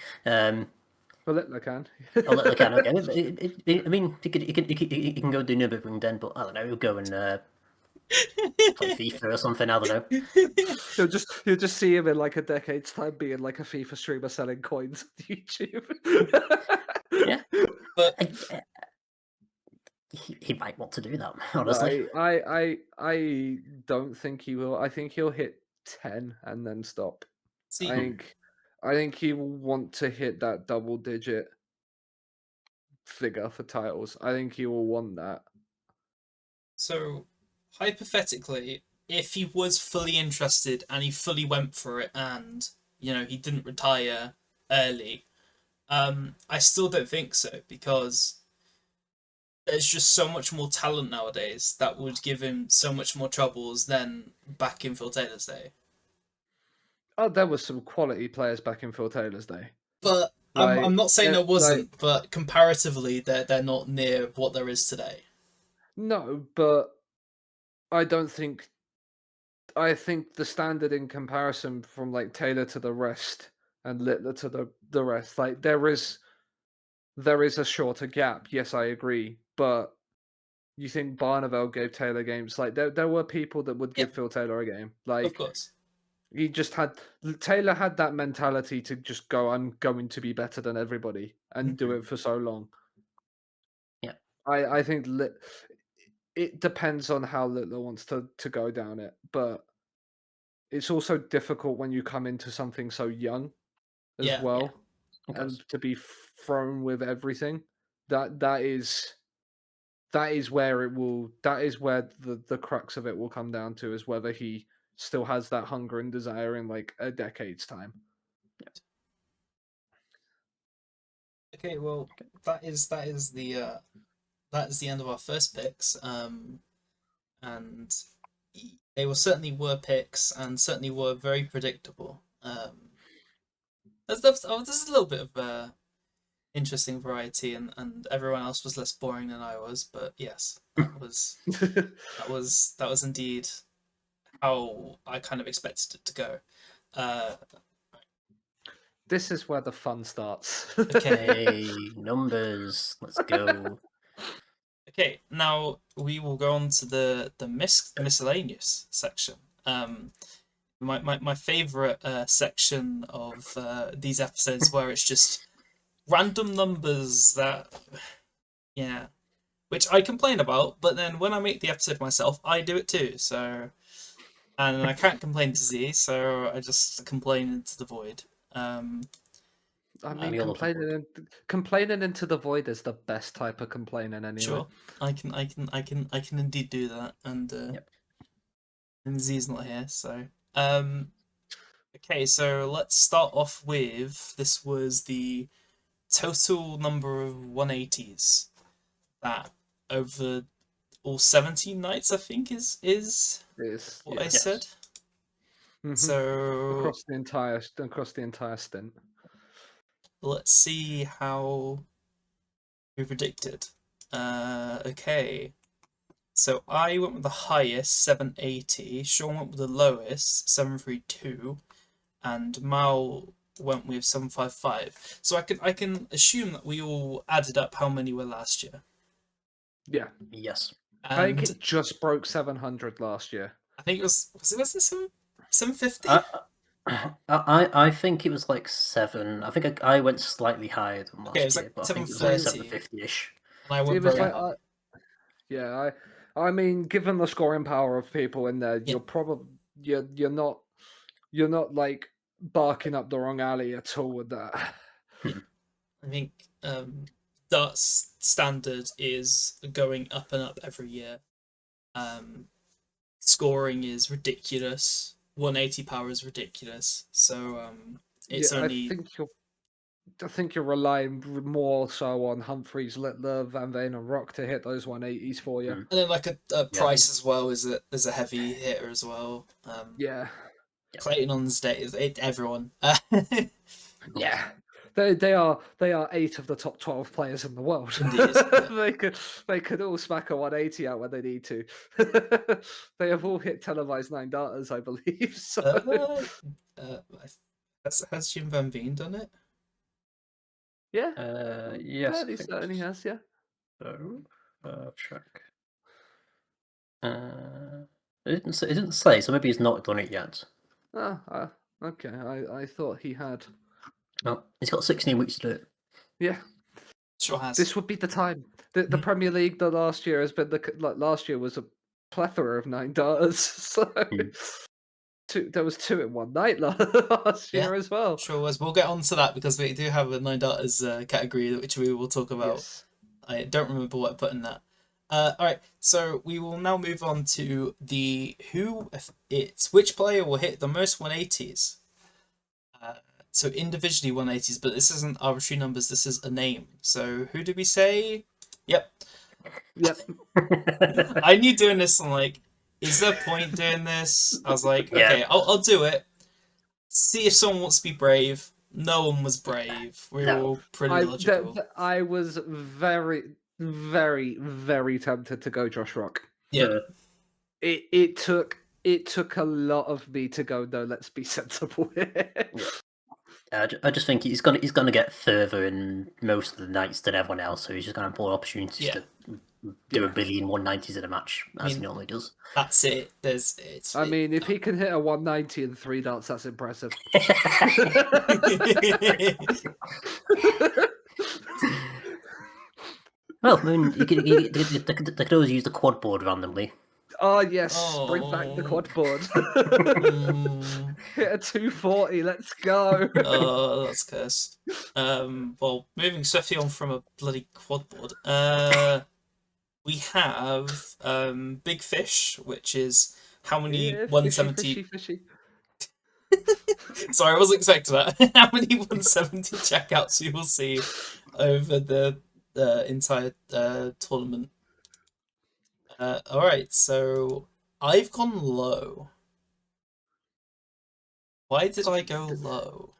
Well, let can. Oh, look, can okay. I mean, he can go do Nürburgring then, but I don't know. He'll go and play FIFA or something. I don't know. You'll just see him in like a decade's time being like a FIFA streamer selling coins on YouTube. Yeah, But he might want to do that. No, Honestly, I don't think he will. I think he'll hit 10 and then stop. I see, think I think he will want to hit that double digit figure for titles. I think he will want that. so hypothetically, if he was fully interested and he fully went for it, and he didn't retire early, I still don't think so because there's just so much more talent nowadays that would give him so much more troubles than back in Phil Taylor's day. Oh, there was some quality players back in Phil Taylor's day. But I'm Like, not saying there like wasn't, but comparatively, they're not near what there is today. no, but I don't think. I think the standard in comparison from like Taylor to the rest and Littler to the rest, like there is a shorter gap. Yes, I agree, but you think Barneveld gave Taylor games? Like there were people that would Yeah, give Phil Taylor a game. of Like course. he just had Taylor had that mentality to just go, I'm going to be better than everybody and do it for so long. yeah, I think it depends on how Littler wants to go down it, but it's also difficult when you come into something so young as Yeah, yeah, well of and course. to be thrown with everything. That is where it will that is where the crux of it will come down to is whether he still has that hunger and desire in like a decade's time. okay, well, that is the end of our first picks. And they were certainly were picks and certainly were very predictable. There's a little bit of interesting variety, and everyone else was less boring than I was. But yes, that was indeed how I kind of expected it to go. Uh, This is where the fun starts. Okay, numbers. Let's go. okay, now we will go on to the miscellaneous section. My favorite section of these episodes where it's just random numbers that, yeah, which I complain about, but then when I make the episode myself, I do it too. So, and I can't complain to Z, so I just complain into the void. I And mean, you'll love the board. complaining into the void is the best type of complaining anyway. Sure, I can indeed do that, Yep. and Z's not here, so um, okay, so let's start off with this was the total number of 180s that over all 17 nights, I think is Is what I yeah. said. Yes. So Across the entire stint. let's see how we predicted. Okay. So I went with the highest, 780. Sean went with the lowest, 732, and Mal went with 755. So I can assume that we all added up how many were last year. Yeah. Yes. I think And it just broke 700 last year. I think it 750? I, I think it was like 7. I think I went slightly higher than Okay, it last was like year, but I think it was like 730, 750-ish. and I went It was very like, high. yeah, I mean, given the scoring power of people in there, Yeah, you're probably you're not like barking up the wrong alley at all with that. I think Dart's standard is going up and up every year. Um, Scoring is ridiculous. 180 power is ridiculous. So Yeah, it's only I think you're relying more so on Humphreys, Littler, Van Veen, and Rock to hit those 180s for you. Mm. And then like a Yeah. Price as well is a heavy hitter as well. Yeah. Clayton on his day is everyone. Yeah. They are 8 of the top 12 players in the world. Indeed, yeah. they could all smack a 180 out when they need to. They have all hit televised 9 darters, I believe. So Has Jim Van Veen done it? yeah, Yes, fairly certain he has. Yeah. So, check. It didn't say, so maybe he's not done it yet. Okay. I thought he had. No, he's got 16 weeks to do it. Yeah. Sure has. This would be the time. The Premier League, the last year has been last year was a plethora of 9 darters. So there was 2 in one night last year as well. Sure was. We'll get on to that because we do have a 9 darters category which we will talk about. Yes. I don't remember what I put in that. All right, so we will now move on to which player will hit the most 180s. So individually 180s, but this isn't arbitrary numbers. This is a name. So who did we say? Yep. I knew doing this. I'm like, is there a point doing this? I was like, okay, I'll do it. See if someone wants to be brave. No one was brave. We were all pretty logical. I was very, very, very tempted to go Josh Rock. Yeah. It took a lot of me to go. No, let's be sensible here. I just think he's gonna get further in most of the nights than everyone else, so he's just gonna have more opportunities to do a billion 190s in a match, as he normally does. That's it. If he can hit a 190 in 3 darts, that's impressive. Well, I mean, they could always use the quad board randomly. Oh yes, bring back the quad board. Hit a 240, let's go. Oh, that's cursed. Well, moving swiftly on from a bloody quad board. We have Big Fish, which is how many 170. Fishy. Sorry, I wasn't expecting that. How many 170 checkouts you will see over the entire tournament. Alright, so I've gone low. Why did I go low?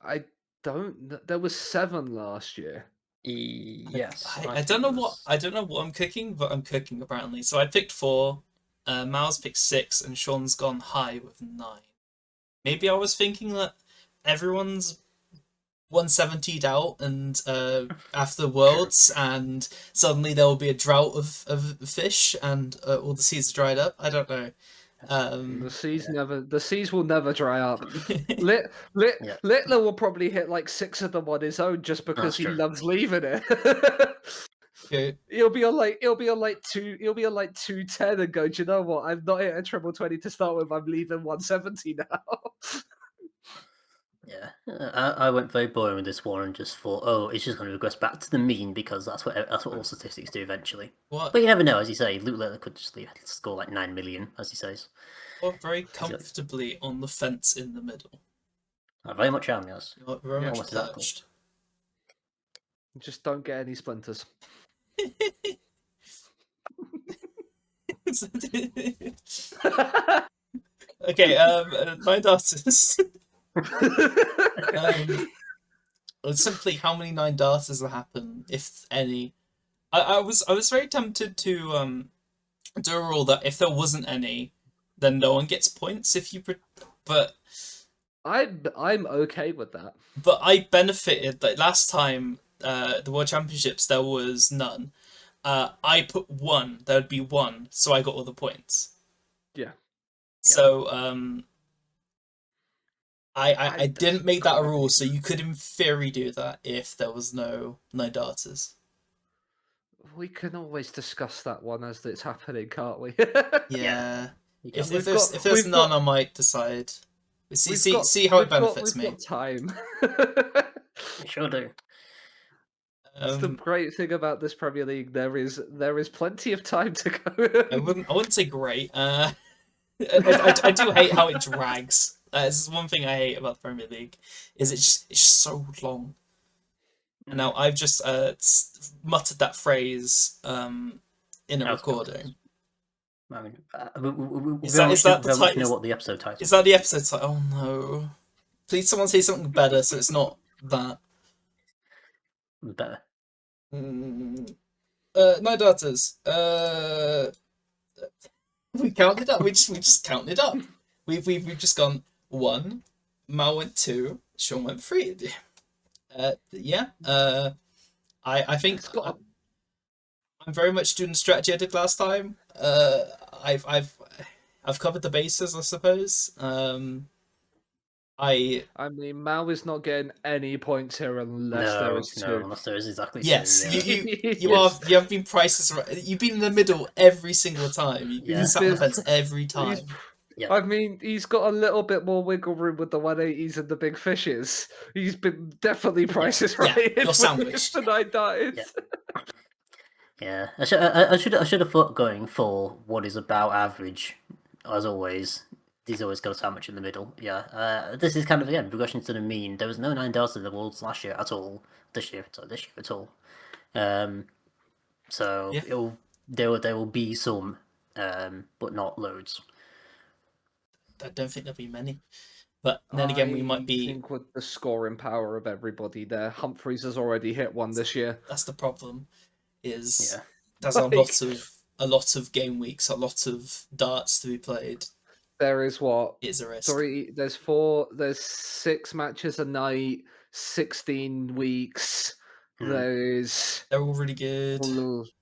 I don't know. There was 7 last year. Yes. I don't know what I'm cooking, but I'm cooking apparently. So I picked 4, Miles picked 6, and Sean's gone high with 9. Maybe I was thinking that everyone's 170'd out and after the Worlds, and suddenly there will be a drought of fish and all the seas are dried up. I don't know. The seas will never dry up. Littler will probably hit like 6 of them on his own just because he loves leaving it. Okay. He'll be on like 210 and go, do you know what? I've not hit a triple 20 to start with. I'm leaving 170 now. Yeah, I went very boring with this one and just thought, oh, it's just going to regress back to the mean because that's what all statistics do eventually. What? But you never know, as you say. Luke Littler could just score like 9 million, as he says. Well, very comfortably on the fence in the middle. I very much am, yes. You're very much perched. Just don't get any splinters. Okay, 9 darters. Simply how many 9 darters will happen, if any. I was very tempted to do a rule that if there wasn't any, then no one gets points if you but I'm okay with that. But I benefited, like last time the World Championships there was none. I put 1, there would be 1, so I got all the points. Yeah. So I didn't make that a rule, so you could in theory do that if there was no darters. We can always discuss that one as it's happening, can't we? Yeah. If there's none, I might decide. See how it benefits me. We've got time. We sure do. It's the great thing about this Premier League. There is plenty of time to go. I wouldn't say great. I do hate how it drags. This is one thing I hate about the Premier League, is it's just so long. And now Mm. I've just muttered that phrase in a That was recording. I mean, we Is that the very much know title? what the episode title Is is. that the episode title? Oh no! Please, someone say something better so it's not that. Better. Mm, no daughters. We counted up. We just counted up. We've just gone 1. Mal went 2. Sean went 3. Yeah. I think It's got. I'm very much doing the strategy I did last time. I've I've I've covered the bases, I suppose. I I mean, Mao is not getting any points here unless there is No, two. unless there is exactly two. Yes, Yeah, you have been prices right. You've been in the middle every single time. You've been Yeah. He's sat on the been. fence every He's. time. Yeah. I mean, he's got a little bit more wiggle room with the 180s and the big fishes. He's been definitely prices Yeah, right you're sandwiched. for 9 dies. Yeah. Yeah, I should have thought going for what is about average, as always. He's always got a sandwich in the middle. Yeah, this is kind of again progression to the mean. There was no 9 darts in the Worlds last year at all. This year at all. So Yeah. there will be some, but not loads. I don't think there'll be many. But then again, we might I be. think with the scoring power of everybody there, Humphreys has already hit one this year. That's the problem. Is Yeah, there's Like, a lot of game weeks, a lot of darts to be played. there is what? It's a risk. There's 6 matches a night, 16 weeks. There's They're all really good.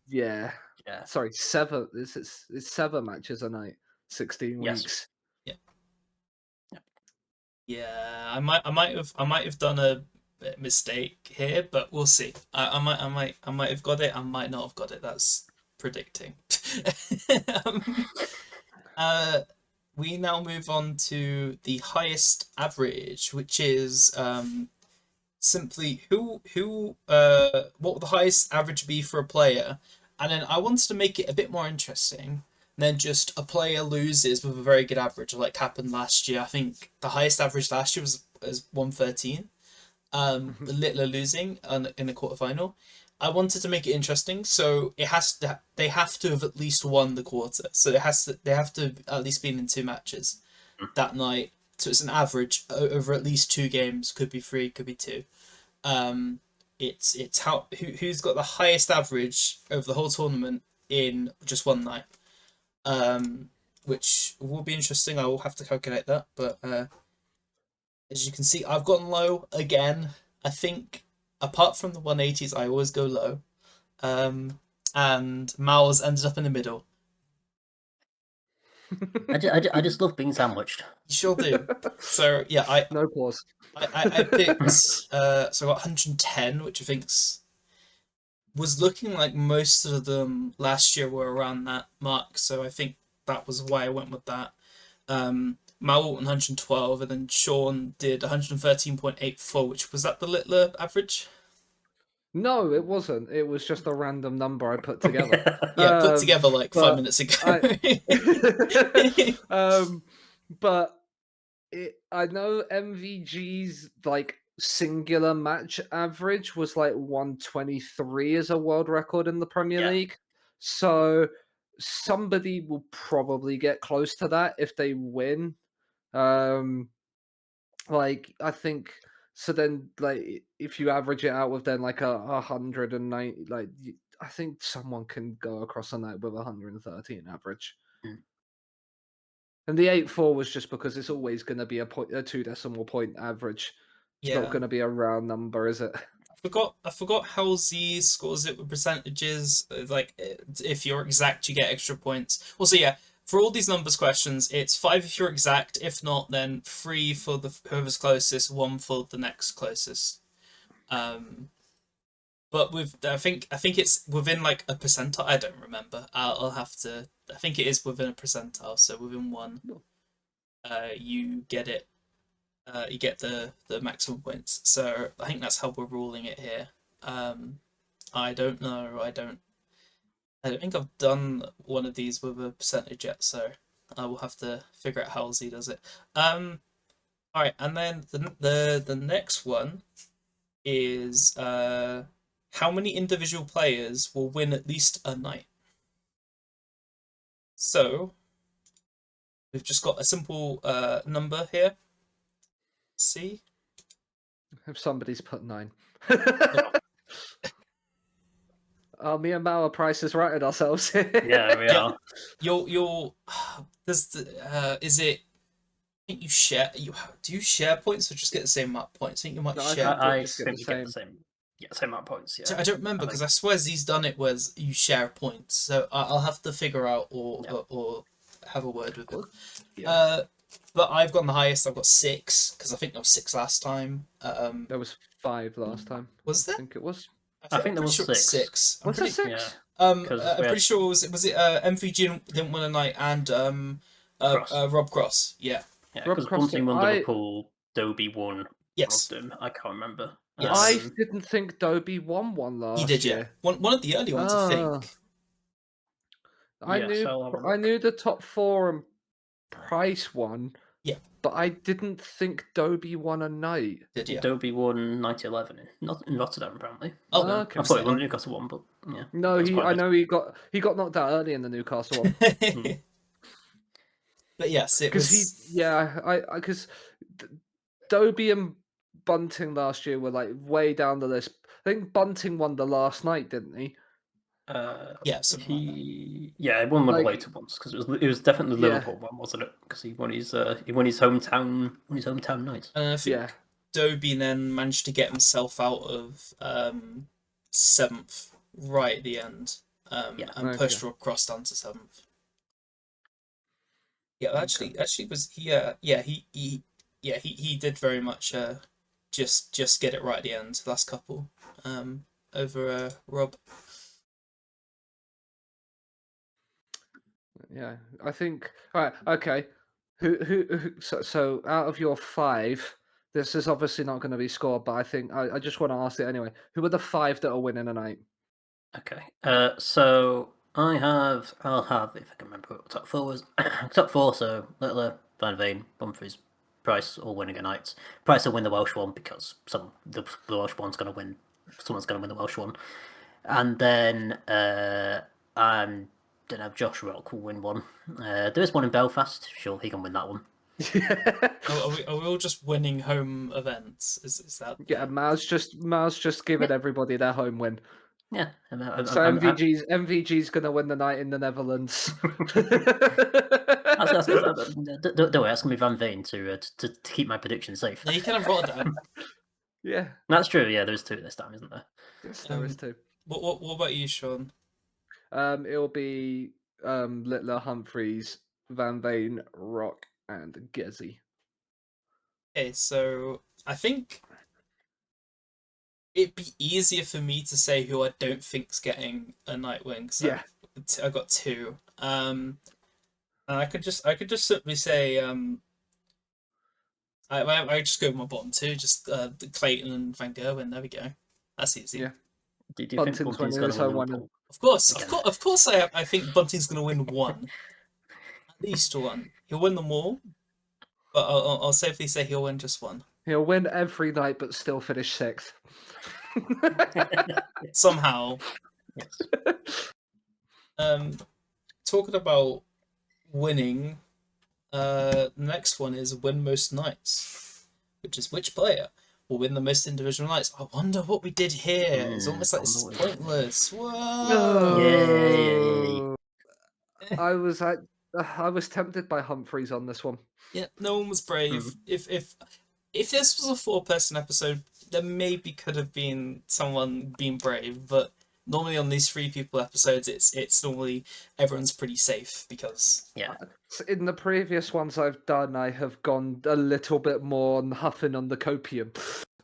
yeah. yeah, Sorry, 7. It's 7 matches a night, 16 Yes. weeks. Yeah, I might have done a mistake here, but we'll see. I might have got it. I might not have got it. That's predicting. um, we now move on to the highest average, which is simply what would the highest average be for a player, and then I wanted to make it a bit more interesting than just a player loses with a very good average, like happened last year. I think the highest average last year was 113. Littler losing in a quarterfinal. I wanted to make it interesting, so they have to have at least won the quarter. So they have to at least been in 2 matches that night. So it's an average over at least 2 games. Could be 3, could be 2. It's who's got the highest average over the whole tournament in just one night. Which will be interesting. I will have to calculate that, but as you can see, I've gotten low again. I think apart from the 180s, I always go low. And Mao's ended up in the middle. I just love being sandwiched. You sure do. So yeah, No pause. I picked so I got 110, which I think's was looking like most of them last year were around that mark. So I think that was why I went with that. Mal 112, and then Sean did 113.84, which was that the Littler average? No, it wasn't. It was just a random number I put together. Yeah, put together like 5 but minutes ago. but I know MVG's like singular match average was like 123 as a world record in the Premier Yeah. League. So somebody will probably get close to that if they win. Like I think so. Then like if you average it out with then like 190, like I think someone can go across a night with 113 average. Mm. And the 8-4 was just because it's always going to be a 2 decimal point average. It's not Yeah. going to be a round number, is it? I forgot how Z scores it with percentages. Like if you're exact, you get extra points. Also, yeah, for all these numbers questions, it's 5 if you're exact. If not, then 3 for the whoever's closest, 1 for the next closest. But with I think it's within like a percentile. I don't remember. I'll have to. I think it is within a percentile. So within 1, you get it. You get the maximum points. So I think that's how we're ruling it here. I don't know. I don't think I've done one of these with a percentage yet, so I will have to figure out how Z does it. All right, and then the next one is how many individual players will win at least a night? So we've just got a simple number here. See? If somebody's put 9. No. Oh, me and Mao are Price is right at ourselves here. Yeah, we Yeah. are. You'll does the is it? I think you share. Do you share points or just get the same amount of points? I think you might No, I share. think you'll I just get think the you get the same. same. Yeah, same amount of points. So Yeah, I don't remember because I swear Z's done it was you share points. So I'll have to figure out or have a word with him. Yeah. But I've gone the highest. I've got 6 because I think there was 6 last time. There was 5 last time. Was I there? think it was. I think I'm there pretty was sure it was 6. 6. Was there pretty, 6? Yeah. I'm 'Cause we pretty had- sure it was MVG didn't win a night and Cross. Rob Cross. Yeah. Yeah, Rob because Cross, Bunting won I- Liverpool, Dobie won one of Yes. them. I can't remember. Yes. I didn't think Dobie won one last He did. Yeah. year. One of the early ones, I Oh. think. I Yes, I'll have a I look. knew the top 4 and Price won. Yeah. But I didn't think Dobie won a night. Did yeah. Dobie won 1911 in Rotterdam, apparently. Oh, okay. I thought he won Newcastle one, but yeah. No, that's quite I good. know he got knocked out early in the Newcastle one. But yes, it was. Because Dobie and Bunting last year were like way down the list. I think Bunting won the last night, didn't he? Yeah, something like that. Yeah, he won one of the Like- later ones because it was definitely the Yeah. Liverpool one, wasn't it? Because he won his hometown night. And I think Yeah. Dobie then managed to get himself out of 7th right at the end, Yeah. and Okay. pushed Rob Cross down to 7th. Yeah, actually was he he did very much just get it right at the end, last couple, over Rob. Yeah, I think. All right, okay. So out of your 5, this is obviously not going to be scored, but I think I just want to ask it anyway. Who are the 5 that are winning tonight? Okay. So I'll have, if I can remember what top 4 was. Top 4, so Littler, Van Veen, Humphries, Price all winning a night. Price will win the Welsh one because the Welsh one's going to win. Someone's going to win the Welsh one. And then don't have Josh Rock will win one. There is one in Belfast. Sure, he can win that one. Are we all just winning home events? Is that? Yeah, Mao's just giving everybody their home win. Yeah. So MVG's going to win the night in the Netherlands. Don't worry, that's going to be Van Veen to keep my prediction safe. No, you can have Rotterdam. Yeah, That's true. Yeah, there's 2 this time, isn't there? yes, there is 2. What about you, Sean? It'll be Littler, Humphreys, Van Veen, Rock, and Gezi. Okay, so I think it'd be easier for me to say who I don't think's getting a night win because Yeah. I got 2. And I could just simply say I just go with my bottom 2, just Clayton and Van Gerwen. There we go. That's easy. Yeah. Do you think Bunting's Bunting's winning going his to win own one. Liverpool? Of course, I think Bunting's going to win one, at least one. He'll win them all, but I'll safely say he'll win just one He'll win every night, but still finish 6th. somehow. Yes. Talking about winning, the next one is win most nights, which is which player will win the most individual nights. I wonder what we did here. It's almost like this is pointless. Whoa! Yay. I was tempted by Humphreys on this one. Yeah, no one was brave. If this was a 4-person episode, there maybe could have been someone being brave, but normally on these 3 people episodes, it's normally everyone's pretty safe because Yeah. In the previous ones I've done, I have gone a little bit more on huffing on the copium.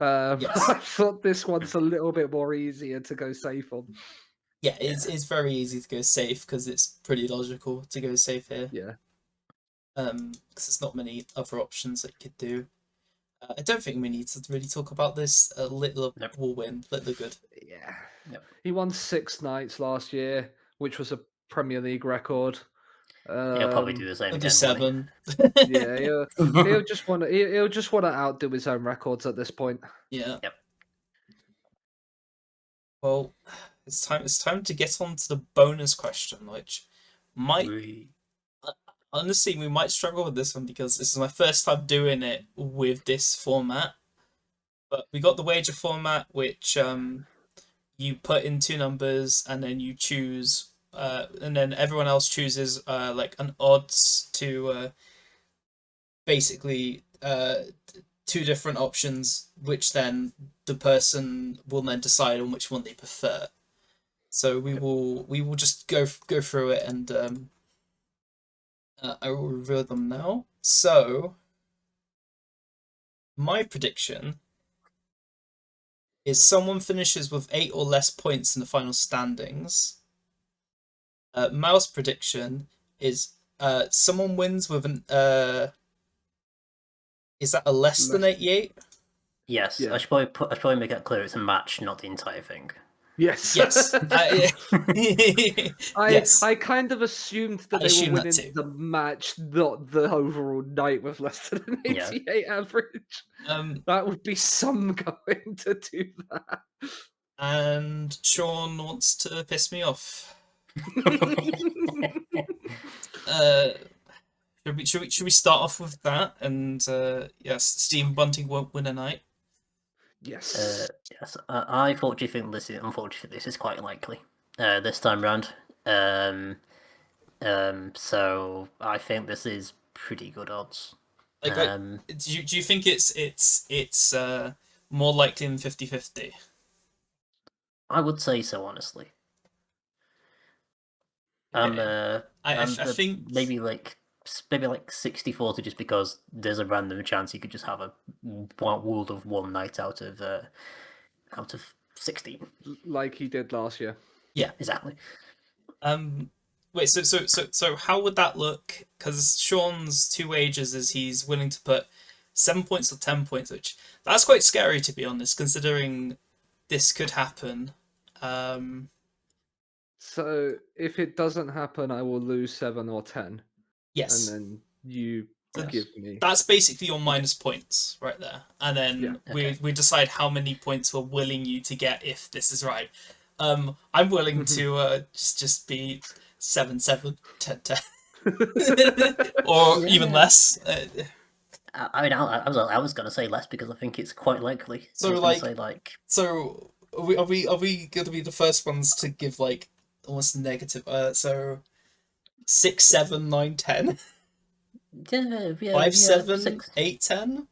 Yes. I thought this one's a little bit more easier to go safe on. yeah, it's very easy to go safe because it's pretty logical to go safe here. Yeah. Because there's not many other options that you could do. I don't think we need to really talk about this. Littler will win. Littler good. Yeah. Yep. He won 6 nights last year, which was a Premier League record. He'll probably do the same It'll be again, 7. Yeah, he'll just want to he'll just want to outdo his own records at this point. Yeah. Yep. Well, it's time to get on to the bonus question, which might honestly we might struggle with this one because this is my first time doing it with this format. But we got the wager format, which you put in 2 numbers and then you choose, and then everyone else chooses like an odds to basically 2 different options, which then the person will then decide on which one they prefer. So we will just go through it, and I will reveal them now. So my prediction is someone finishes with 8 or less points in the final standings. Mal's prediction is someone wins with an is that a less than 88? Yes, Yeah. I should probably make it clear it's a match, not the entire thing. Yes. Yes. Yes. I kind of assumed that they were assumed that winning too. the match, not the overall night with less than an Yeah. 88 average. That would be some going to do that. And Sean wants to piss me off. Should we start off with that? And yes, Stephen Bunting won't win a night. Yes. Yes, I unfortunately think this is quite likely this time round. So I think this is pretty good odds. Like, do you think it's more likely than 50-50? I would say so, honestly. Okay. I think maybe like 60-40, just because there's a random chance you could just have a world of one night out of 16, like he did last year. Yeah, exactly. Wait, so how would that look? Because Sean's 2 wagers is he's willing to put 7 points or 10 points, which that's quite scary, to be honest, considering this could happen. So if it doesn't happen, I will lose 7 or 10. Yes. And then you give me. That's basically your minus points right there. And then we decide how many points we're willing you to get if this is right. I'm willing to just be 7-7, 10-10. Or even less. I mean, I was gonna say less because I think it's quite likely. So so are we gonna be the first ones to give like almost negative? So 6, 7, 9, 10. Yeah, 5, 7, 6. 8, 10.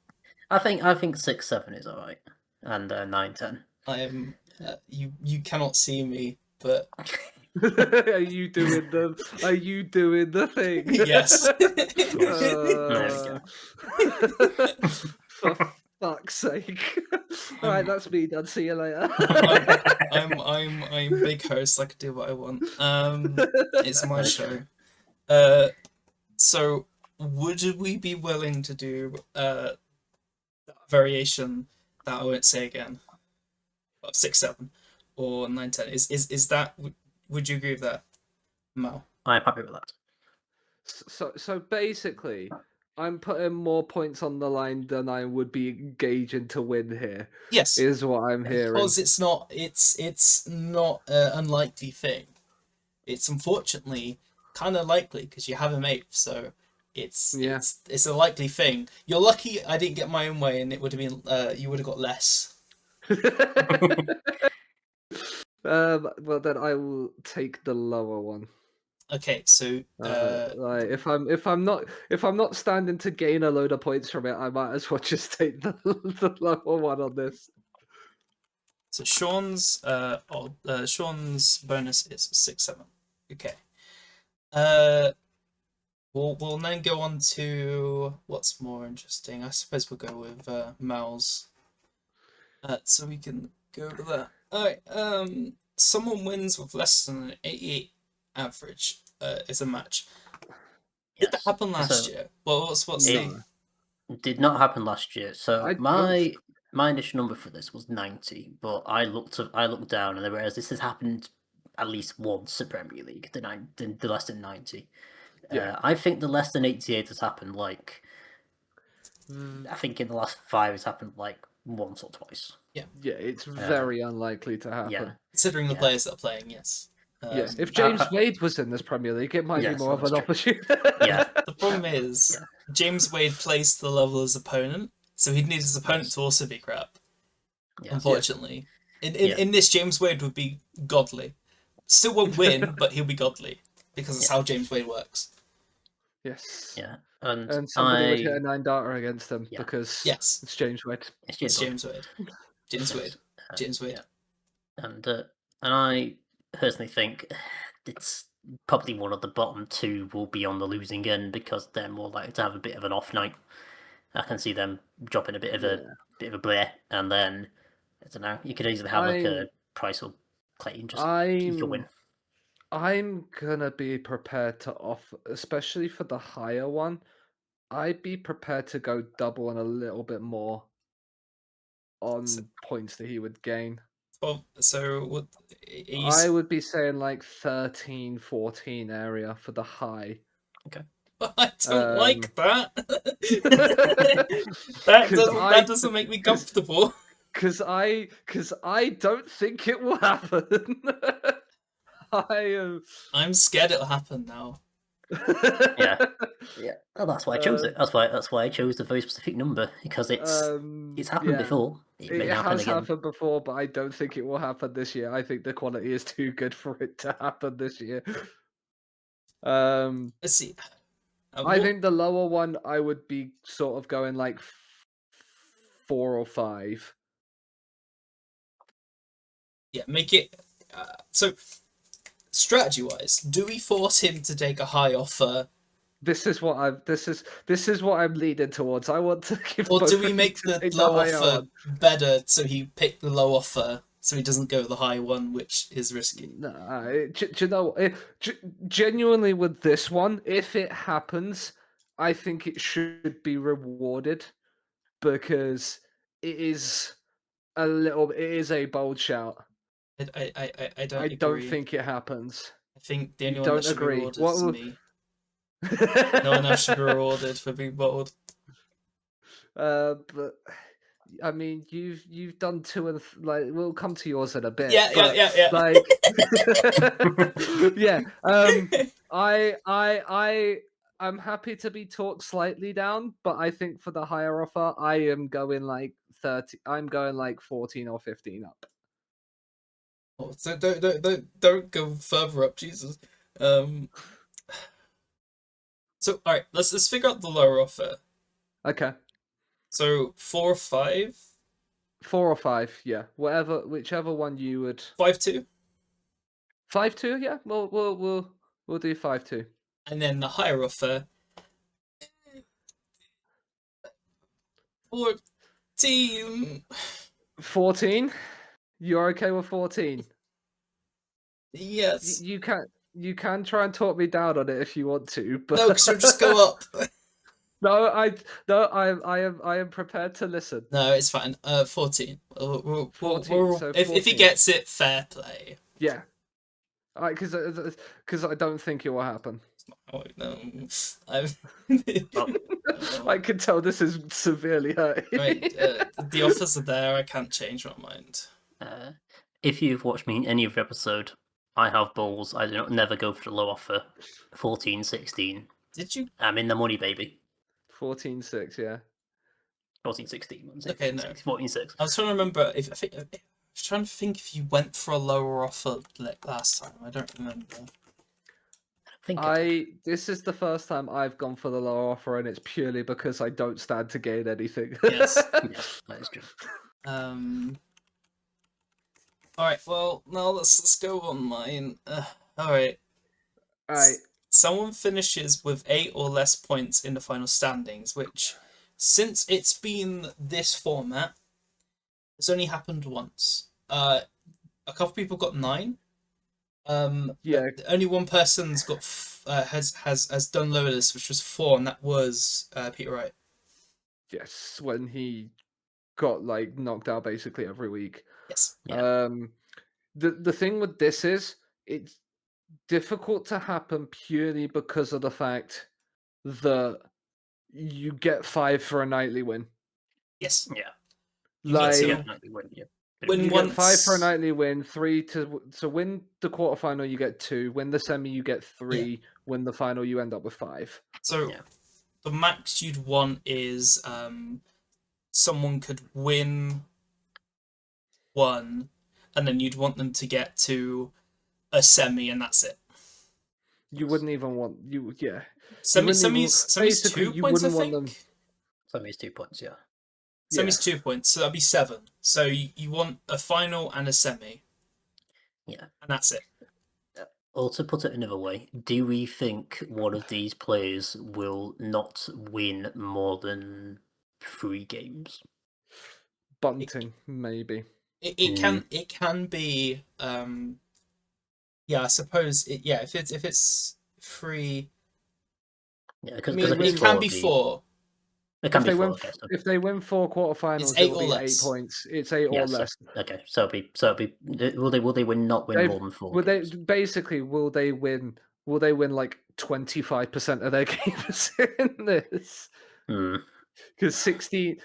I think 6, 7 is alright, and 9, 10. I am. You cannot see me, but Are you doing the thing? yes. For fuck's sake! All right, that's me done. See you later. I'm big host. I can do what I want. It's my show. So would we be willing to do that variation that I won't say again? 6, 7, or 9, 10. Is that? Would you agree with that, Mal? I'm happy with that. So basically, I'm putting more points on the line than I would be engaging to win here. Yes, is what I'm hearing. Because it's not an unlikely thing. It's unfortunately kind of likely because you have a mate, so it's a likely thing. You're lucky I didn't get my own way, and it would have been you would have got less. Well then I will take the lower one. Okay, so like if I'm not standing to gain a load of points from it, I might as well just take the lower one on this. So Sean's Sean's bonus is 6, 7. Okay. We'll then go on to what's more interesting. I suppose we'll go with Mal's. So we can go to that. Alright, someone wins with less than an 88 average is a match. Did that happen last year? Well, what's the... Did not happen last year. So my initial number for this was 90, but I looked down and whereas this has happened at least once in Premier League, the less than 90. Yeah. I think the less than 88 has happened like V- I think in the last 5 it's happened like once or twice. Yeah, it's very unlikely to happen. Yeah. Considering the Yeah. players that are playing, yes. Yeah, if James I- Wade was in this Premier League, it might be Yes, more of that's an true. opportunity. Yeah. The problem is James Wade plays to the level of his opponent, so he'd need his opponent Yes. to also be crap. Yes. Unfortunately, Yeah. in this, James Wade would be godly. Still won't win, but he'll be godly because that's Yeah. how James Wade works. Yes. Yeah. And somebody would hit a 9 darter against him Yeah. because Yes, it's James Wade. It's it's James. James Wade. James Wade. James Wade. Yeah. And I personally think it's probably one of the bottom 2 will be on the losing end because they're more likely to have a bit of an off night. I can see them dropping a bit of a blare, and then I don't know. You could easily have like a Price or Clayton just keep your win. I'm gonna be prepared to offer, especially for the higher one. I'd be prepared to go double and a little bit more on points that he would gain. Well, so what? I would be saying like 13, 14 area for the high. Okay. I don't like that. That doesn't make me comfortable. Because I don't think it will happen. I'm scared it'll happen now. Yeah. Well, that's why I chose it. That's why I chose a very specific number because it's happened before. It may happen again. Happened before, but I don't think it will happen this year. I think the quality is too good for it to happen this year. Let's see. I think the lower one I would be sort of going like 4 or 5. Yeah, make it so. Strategy-wise, do we force him to take a high offer? This is what I'm leading towards. I want to give. Or do we make the low offer better so he pick the low offer so he doesn't go the high one, which is risky? No, do you know? Genuinely, with this one, if it happens, I think it should be rewarded because it is it is a bold shout. I don't I agree. don't think it happens. I think the only You one that don't should be agree. rewarded is me. No one else should be rewarded for being bold. But I mean, you've done 2 and like we'll come to yours in a bit. Yeah. Like, yeah. I'm happy to be talked slightly down, but I think for the higher offer, I am going like 30. I'm going like 14 or 15 up. Oh, so don't go further up, Jesus. So all right, let's figure out the lower offer. Okay. So 4 or 5. 4 or 5, yeah. Whichever one you would. 5-2. 5-2, yeah. We'll do 5-2. And then the higher offer. 14. 14. You're okay with 14? Yes. You can try and talk me down on it if you want to, but No, because you'll just go up. I am prepared to listen. No, it's fine. 14. 14. So if he gets it, fair play. Yeah. Because I don't think it will happen. Oh, no. I can tell this is severely hurting. Right, the offers are there. I can't change my mind. If you've watched me in any of the episode, I have balls. I never go for the low offer. 14, 16. Did you? I'm in the money, baby. 14-6, yeah. 14, 16. Okay, no. 14, 6. I was trying to remember I was trying to think if you went for a lower offer like last time. I don't remember. This is the first time I've gone for the lower offer, and it's purely because I don't stand to gain anything. Yes. Yes, that is true. All right. Well, now let's go on mine. All right. All right. Someone finishes with 8 or less points in the final standings, which, since it's been this format, it's only happened once. A couple people got 9. Yeah. Only one person's got has done lower this, which was 4, and that was Peter Wright. Yes, when he got like knocked out basically every week. Yes. Yeah. The thing with this is difficult to happen purely because of the fact that you get 5 for a nightly win. Yes. Yeah. You get Like to Yeah. win you get 5 for a once. nightly win, 3 to win the quarterfinal. You get 2. Win the semi, you get 3. Win the final, you end up with 5. So Yeah. the max you'd want is someone could win one, and then you'd want them to get to a semi, and that's it. You wouldn't even want you. Yeah, you Semi, wouldn't even. semi's Basically, 2 you points, I wouldn't want them. think. Semi's 2 points. Yeah. Yeah, Semi's 2 points, so that'd be 7. So you want a final and a semi, Yeah. and that's it. Or to put it another way, do we think one of these players will not win more than 3 games? bunting maybe. It can be yeah, I suppose yeah, if it's 3, Yeah, I because mean if win- it it's can 4, be it'd be 4. it can If be they 4. win, Okay, so if they win 4 It's quarterfinals, 8 it'll or be 8 less. points. It's 8 yeah, or less. okay, so it'll be will they win not win They more than 4 will they games? basically will they win? Will they win like 25% of their games in this? Hmm. Because 16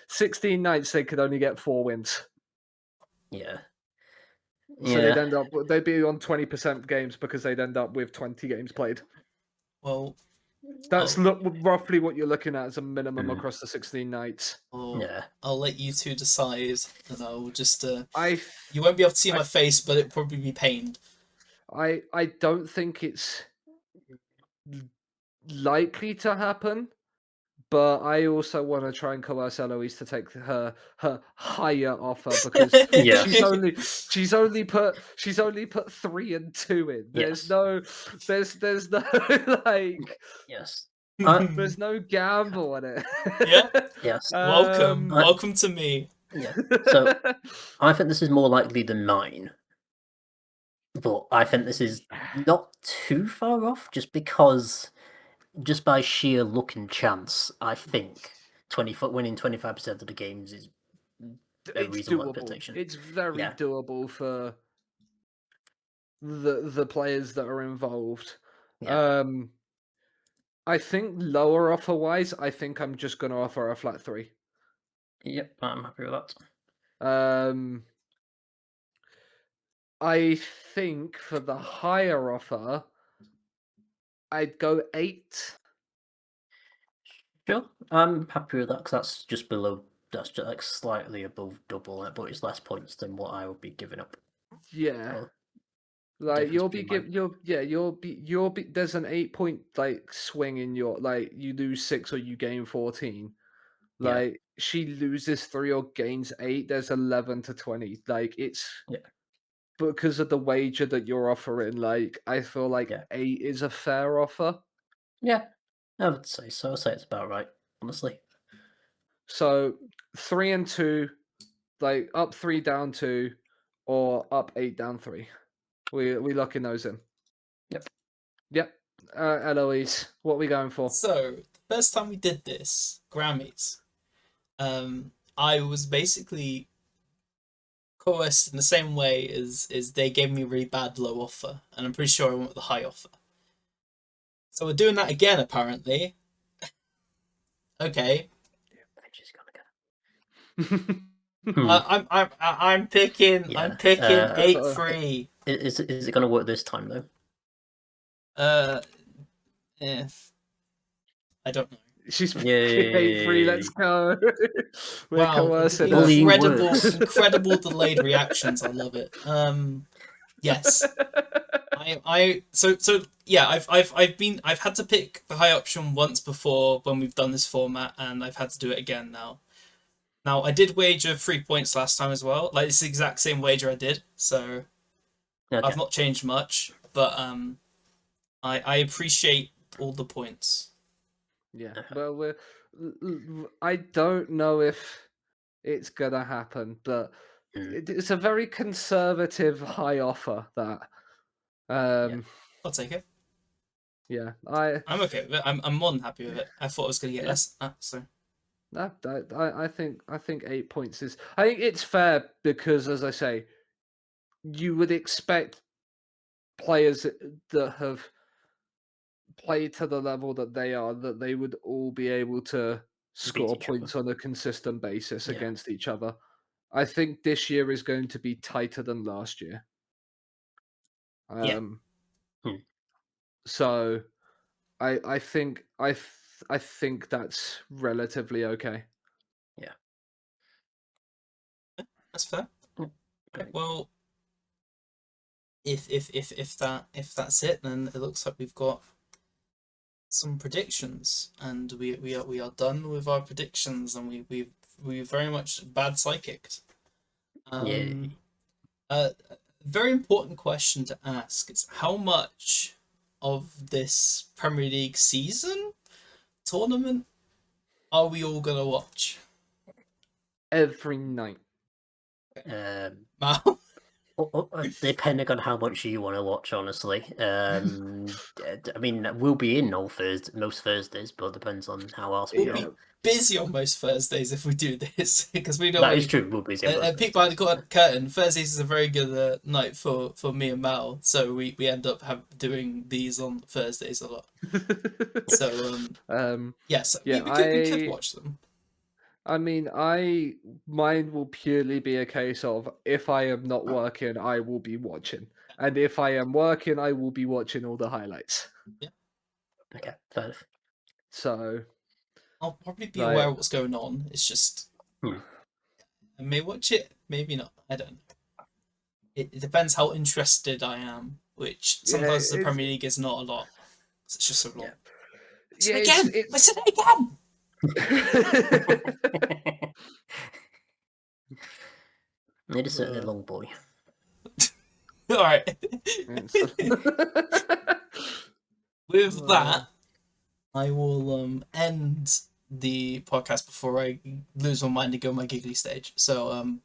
nights they could only get 4 wins. Yeah. So they'd Yeah. end up they'd be on 20% games because they'd end up with 20 games played. Well, That's I'll, roughly what you're looking at as a minimum Mm. across the 16 nights. Yeah. I'll let you two decide, and I'll just I you won't be able to see I- my face, but it'll probably be pained. I don't think it's likely to happen, but I also want to try and coerce Eloise to take her higher offer because Yeah. she's only put 3 and 2 in. Yes. There's no like Yes. there's no gamble in it. Yeah. Yes. Welcome, I- welcome to me. Yeah. So I think this is more likely than mine. But I think this is not too far off, just by sheer luck and chance. I think winning 25% of the games is a It's reasonable doable. expectation. It's very Yeah. doable for the players that are involved. Yeah. I think lower offer wise, I think I'm just gonna offer a flat 3. Yep, I'm happy with that. I think for the higher offer, I'd go 8. Sure, I'm happy with that because that's just below. That's just like slightly above double, but it's less points than what I would be giving up. Yeah. So, Like difference between you'll be there's an 8 point like swing in your like you lose 6 or you gain 14. Yeah. Like she loses 3 or gains 8, there's 11 to 20. Like it's Yeah. because of the wager that you're offering, like I feel like Yeah. 8 is a fair offer. Yeah, I would say so. I'd say it's about right, honestly. So 3 and 2, like up 3 down 2, or up 8 down 3. We locking those in. Yep. Yep. Eloise, what are we going for? So the first time we did this Grammys, I was basically coerced in the same way as they gave me a really bad low offer, and I'm pretty sure I went with the high offer. So we're doing that again, apparently. Okay. She's gonna get. I'm picking Yeah. I'm picking Good 8-3. Is it going to work this time though? Yeah. I don't know. She's Yay. 8-3. Let's go. We're Wow, coercing her. Bullying incredible, works. incredible delayed reactions. I love it. Yes. So yeah, I've had to pick the high option once before when we've done this format, and I've had to do it again now. Now I did wager 3 points last time as well. Like it's the exact same wager I did, so Okay. I've not changed much. But I appreciate all the points. Yeah. Well, I don't know if it's gonna happen, but it's a very conservative high offer. That. I'll take it. Yeah. I'm okay with it. I'm more than happy with it. I thought I was gonna get Yeah. less. So No, I think 8 points is. I think it's fair because, as I say, you would expect players that have played to the level that they are, that they would all be able to score each points on a consistent basis Yeah. against each other. I think this year is going to be tighter than last year. Yeah. So I think I think that's relatively okay. Yeah. That's fair. Mm, Right, great. well, if that's it, then it looks like we've got some predictions, and we are done with our predictions, and we very much bad psychicked. Yay. A very important question to ask is how much of this Premier League season tournament are we all gonna watch? Every night. Mal? Depending on how much you want to watch, honestly. I mean, we'll be in most Thursdays, but it depends on how else we We'll are. be busy on most Thursdays if we do this because we That is normally true. We'll be busy on most peek Thursdays. behind the curtain. Thursdays is a very good night for me and Mal, so we end up doing these on Thursdays a lot. So yes, yeah, we could watch them. I mean, mine will purely be a case of if I am not working, I will be watching, and if I am working, I will be watching all the highlights. Yeah. Okay, fair enough. So I'll probably be like, aware of what's going on. It's just Hmm. I may watch it, maybe not. I don't know. It depends how interested I am, which yeah, sometimes the Premier League is not a lot. It's just so long. Yeah. Listen yeah, again! Listen again! It is certainly a long boy. Alright. With that, I will end the podcast before I lose my mind and go my giggly stage. So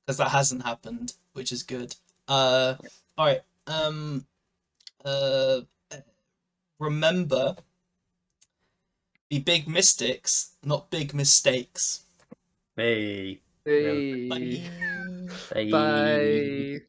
because that hasn't happened, which is good. Alright. Uh remember, be big mystics, not big mistakes. Hey. Hey. Bye. Bye. Bye.